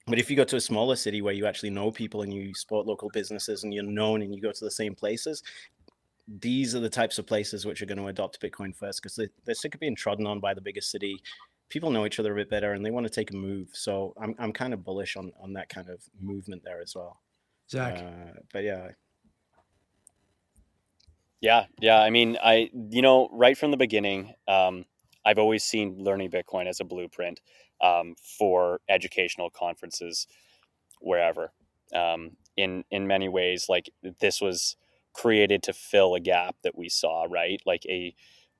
But if you go to a smaller city where you actually know people and you support local businesses and you're known and you go to the same places, these are the types of places which are going to adopt Bitcoin first, because they're sick of being trodden on by the biggest city. People know each other a bit better and they want to take a move. So I'm kind of bullish on that kind of movement there as well. Zach. But yeah. Yeah. I mean, right from the beginning, I've always seen learning Bitcoin as a blueprint for educational conferences wherever. In many ways, like this was created to fill a gap that we saw, right? Like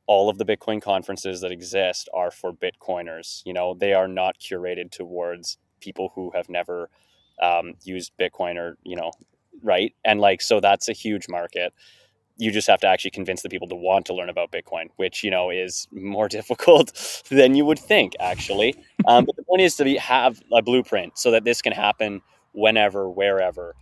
all of the Bitcoin conferences that exist are for Bitcoiners. They are not curated towards people who have never used Bitcoin or, right? And like, so that's a huge market. You just have to actually convince the people to want to learn about Bitcoin, which, is more difficult than you would think, actually. But the point is to have a blueprint so that this can happen whenever, wherever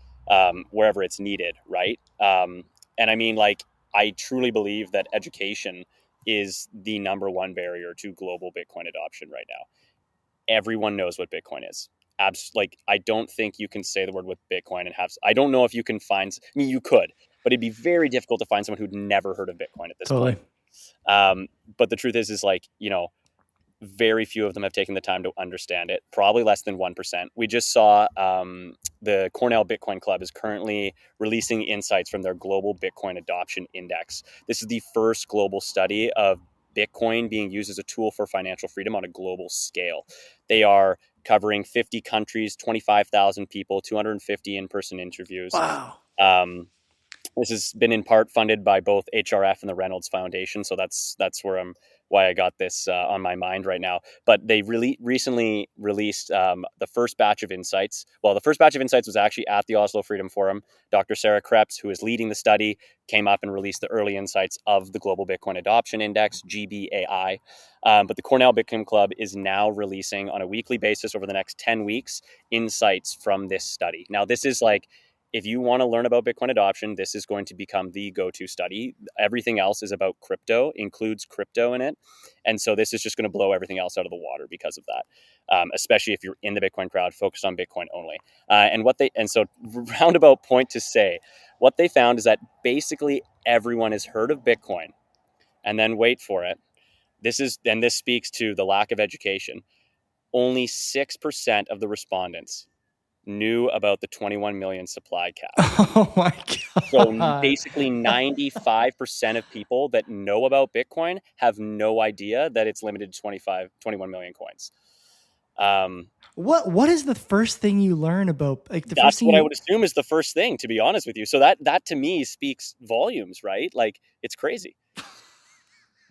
it's needed, right? And I mean, like, I truly believe that education is the number one barrier to global Bitcoin adoption right now. Everyone knows what Bitcoin is. I don't think you can say the word with Bitcoin and I don't know if you can find, you could, but it'd be very difficult to find someone who'd never heard of Bitcoin at this point. But the truth is like, very few of them have taken the time to understand it, probably less than 1%. We just saw the Cornell Bitcoin Club is currently releasing insights from their Global Bitcoin Adoption Index. This is the first global study of Bitcoin being used as a tool for financial freedom on a global scale. They are covering 50 countries, 25,000 people, 250 in-person interviews. Wow. This has been in part funded by both HRF and the Reynolds Foundation. So that's why I got this on my mind right now. But they recently released the first batch of insights. Well, the first batch of insights was actually at the Oslo Freedom Forum. Dr. Sarah Krebs, who is leading the study, came up and released the early insights of the Global Bitcoin Adoption Index, GBAI. But the Cornell Bitcoin Club is now releasing on a weekly basis over the next 10 weeks insights from this study. Now, this is like, if you want to learn about Bitcoin adoption, this is going to become the go-to study. Everything else is about crypto, includes crypto in it. And so this is just going to blow everything else out of the water because of that, especially if you're in the Bitcoin crowd, focused on Bitcoin only. And so roundabout point to say, what they found is that basically everyone has heard of Bitcoin, and then wait for it. This speaks to the lack of education. Only 6% of the respondents, knew about the 21 million supply cap. Oh my God. So basically 95% of people that know about Bitcoin have no idea that it's limited to 21 million coins. What is the first thing you learn about, like, the first That's thing what I would assume is the first thing, to be honest with you. So that to me speaks volumes, right? Like, it's crazy.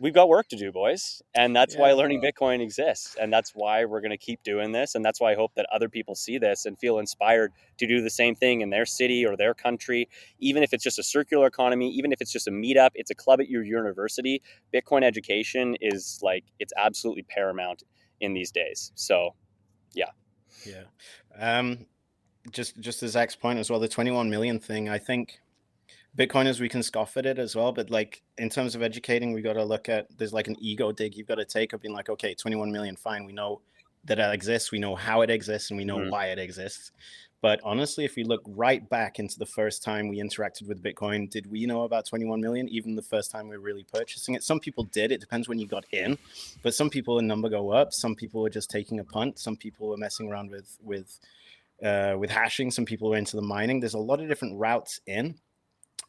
We've got work to do, boys. And that's why Learning Bitcoin exists. And that's why we're going to keep doing this. And that's why I hope that other people see this and feel inspired to do the same thing in their city or their country. Even if it's just a circular economy, even if it's just a meetup, it's a club at your university, Bitcoin education is like, it's absolutely paramount in these days. So, yeah. Yeah. Just to Zach's point as well, the 21 million thing, I think Bitcoiners, we can scoff at it as well, but like in terms of educating, we got to look at, there's like an ego dig you've got to take of being like, okay, 21 million, fine, we know that it exists, we know how it exists, and we know why it exists. But honestly, if we look right back into the first time we interacted with Bitcoin, did we know about 21 million? Even the first time we were really purchasing it? Some people did. It depends when you got in, but some people, the number go up. Some people were just taking a punt. Some people were messing around with hashing. Some people were into the mining. There's a lot of different routes in.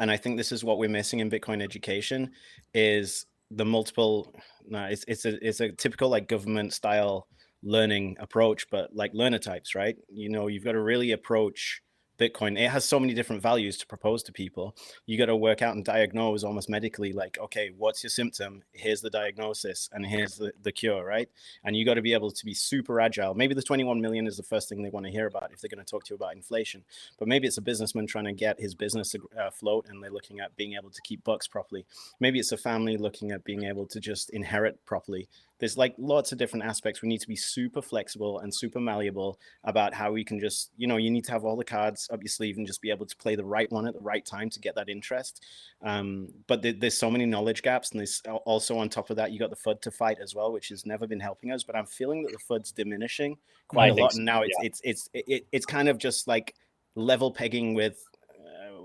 And I think this is what we're missing in Bitcoin education is the multiple, it's a typical like government style learning approach, but like learner types, right? You know, you've got to really approach Bitcoin. It has so many different values to propose to people. You got to work out and diagnose almost medically, like, okay, what's your symptom? Here's the diagnosis and here's the cure, right? And you got to be able to be super agile. Maybe the 21 million is the first thing they want to hear about if they're going to talk to you about inflation. But maybe it's a businessman trying to get his business to float and they're looking at being able to keep bucks properly. Maybe it's a family looking at being able to just inherit properly. There's like lots of different aspects. We need to be super flexible and super malleable about how we can just, you know, you need to have all the cards up your sleeve and just be able to play the right one at the right time to get that interest. But there's so many knowledge gaps. And there's also on top of that, you got the FUD to fight as well, which has never been helping us. But I'm feeling that the FUD's diminishing quite a lot. And now it's kind of just like level pegging with,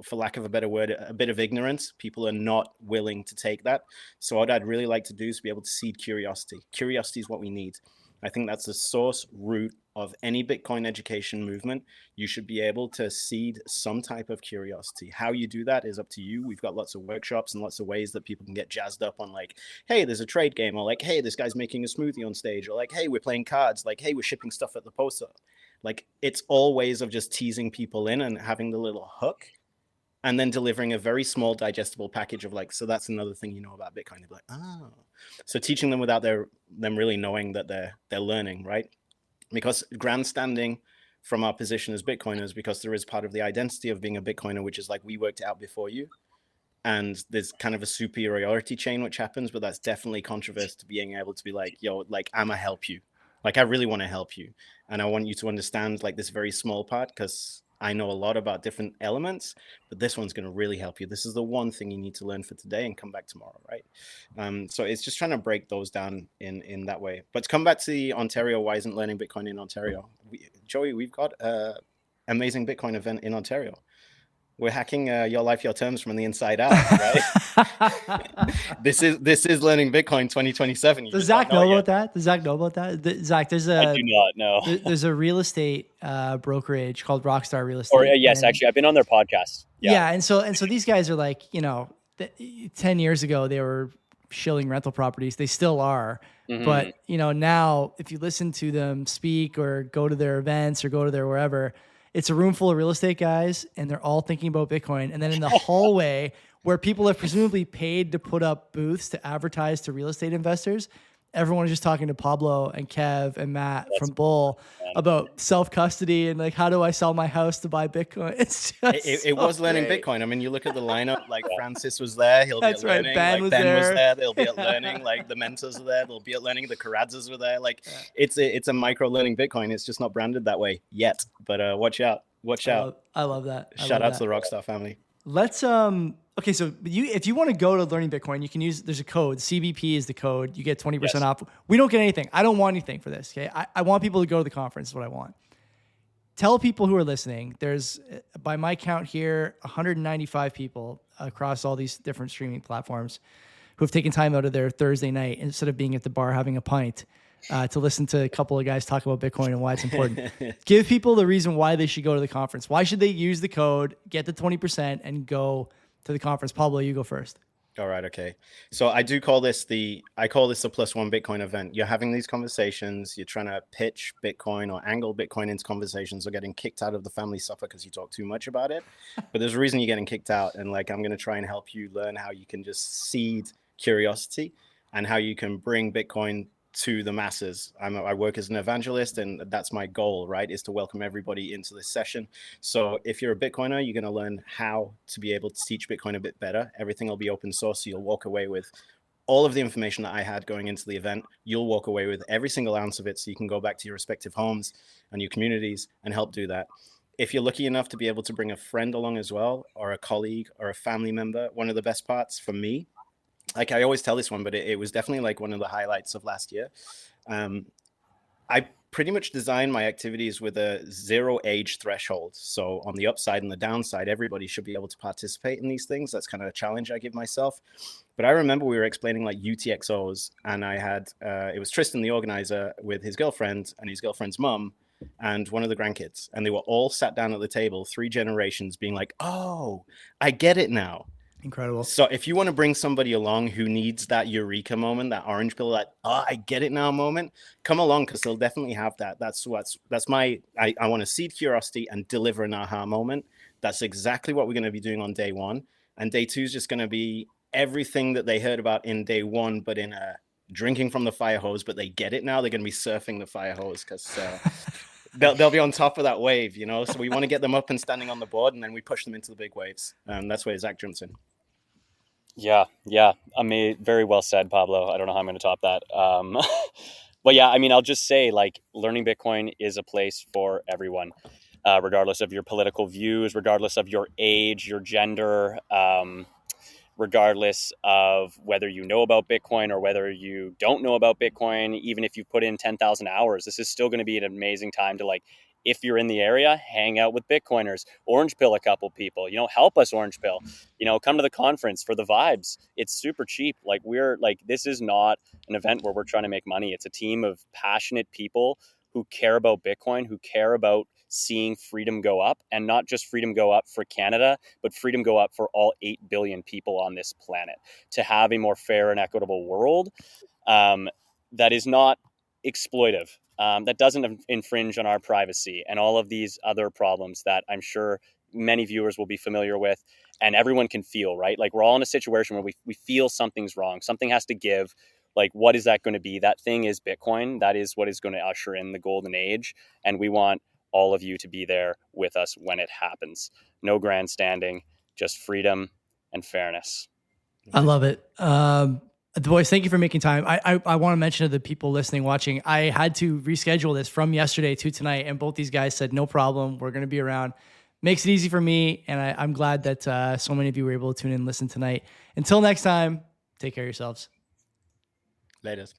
for lack of a better word, a bit of ignorance. People are not willing to take that. So what I'd really like to do is be able to seed curiosity. Curiosity is what we need. I think that's the source root of any Bitcoin education movement. You should be able to seed some type of curiosity. How you do that is up to you. We've got lots of workshops and lots of ways that people can get jazzed up on, like, hey, there's a trade game, or like, hey, this guy's making a smoothie on stage, or like, hey, we're playing cards, like, hey, we're shipping stuff at the post office. Like, it's all ways of just teasing people in and having the little hook, and then delivering a very small digestible package of like, so that's another thing you know about Bitcoin. They're like, oh. So teaching them without them really knowing that they're learning, right? Because grandstanding from our position as Bitcoiners, because there is part of the identity of being a Bitcoiner, which is like, we worked it out before you. And there's kind of a superiority chain which happens, but that's definitely controversial to being able to be like, yo, like, I'ma help you. Like, I really want to help you. And I want you to understand like this very small part, because I know a lot about different elements, but this one's going to really help you. This is the one thing you need to learn for today and come back tomorrow, right? So it's just trying to break those down in that way. But to come back to the Ontario, why isn't Learning Bitcoin in Ontario? Joey, we've got an amazing Bitcoin event in Ontario. We're hacking your life, your terms from the inside out, right? This is Learning Bitcoin 2027. Does Zach know about that? Does Zach know about that? Zach, I do not know. There's a real estate brokerage called Rockstar Real Estate. Or yes, actually, I've been on their podcast. Yeah, and so these guys are like, you know, 10 years ago they were shilling rental properties. They still are. Mm-hmm. But, you know, now if you listen to them speak or go to their events or go to their wherever, it's a room full of real estate guys, and they're all thinking about Bitcoin. And then in the hallway, where people have presumably paid to put up booths to advertise to real estate investors, everyone is just talking to Pablo and Kev and Matt from Bull about self-custody and like, how do I sell my house to buy Bitcoin? It's just it was Learning Bitcoin. I mean, you look at the lineup, like Francis was there, he'll be at right. Learning. Ben like was Ben there. was there, they'll be at Learning. Like the mentors are there, they'll be at Learning. The Karadzes were there. Like it's a micro Learning Bitcoin. It's just not branded that way yet. But watch out. Watch out. I love that. Shout out to the Rockstar family. Let's okay, so if you want to go to Learning Bitcoin, you can use, there's a code. CBP is the code. You get 20% off. We don't get anything. I don't want anything for this. Okay. I want people to go to the conference is what I want. Tell people who are listening, there's, by my count here, 195 people across all these different streaming platforms who have taken time out of their Thursday night instead of being at the bar having a pint to listen to a couple of guys talk about Bitcoin and why it's important. Give people the reason why they should go to the conference. Why should they use the code, get the 20%, and go to the conference? Pablo, you go first. All right. Okay. So I call this the +1 Bitcoin event. You're having these conversations. You're trying to pitch Bitcoin or angle Bitcoin into conversations, or getting kicked out of the family supper because you talk too much about it. But there's a reason you're getting kicked out. And like, I'm going to try and help you learn how you can just seed curiosity and how you can bring Bitcoin to the masses. I work as an evangelist, and that's my goal, right? Is to welcome everybody into this session. So if you're a Bitcoiner, you're going to learn how to be able to teach Bitcoin a bit better. Everything will be open source. So you'll walk away with all of the information that I had going into the event. You'll walk away with every single ounce of it, so you can go back to your respective homes and your communities and help do that. If you're lucky enough to be able to bring a friend along as well, or a colleague or a family member, one of the best parts for me, like I always tell this one, but it was definitely like one of the highlights of last year. I pretty much designed my activities with a 0 age threshold. So on the upside and the downside, everybody should be able to participate in these things. That's kind of a challenge I give myself. But I remember we were explaining like UTXOs, and I had, it was Tristan, the organizer, with his girlfriend and his girlfriend's mum and one of the grandkids. And they were all sat down at the table, 3 generations, being like, oh, I get it now. Incredible. So if you want to bring somebody along who needs that eureka moment, that orange pill, that, oh, I get it now moment, come along, because they'll definitely have that. That's my, I want to seed curiosity and deliver an aha moment. That's exactly what we're going to be doing on day 1. And day 2 is just going to be everything that they heard about in day 1, but in a drinking from the fire hose, but they get it now. They're going to be surfing the fire hose, because they'll be on top of that wave, you know? So we want to get them up and standing on the board, and then we push them into the big waves. That's where Zac jumps in. Yeah. I mean, very well said, Pablo. I don't know how I'm going to top that. But yeah, I mean, I'll just say, like, learning Bitcoin is a place for everyone, regardless of your political views, regardless of your age, your gender, regardless of whether you know about Bitcoin or whether you don't know about Bitcoin. Even if you put in 10,000 hours, this is still going to be an amazing time to, like, if you're in the area, hang out with Bitcoiners, orange pill a couple people, help us orange pill, come to the conference for the vibes. It's super cheap. Like, this is not an event where we're trying to make money. It's a team of passionate people who care about Bitcoin, who care about seeing freedom go up, and not just freedom go up for Canada, but freedom go up for all 8 billion people on this planet, to have a more fair and equitable world that is not exploitive, that doesn't infringe on our privacy and all of these other problems that I'm sure many viewers will be familiar with, and everyone can feel, right? Like, we're all in a situation where we feel something's wrong. Something has to give. Like, what is that going to be? That thing is Bitcoin. That is what is going to usher in the golden age. And we want all of you to be there with us when it happens. No grandstanding, just freedom and fairness. I love it. Boys, thank you for making time. I want to mention to the people listening, watching, I had to reschedule this from yesterday to tonight, and both these guys said, no problem, we're going to be around. Makes it easy for me, and I'm glad that so many of you were able to tune in and listen tonight. Until next time, take care of yourselves. Latest.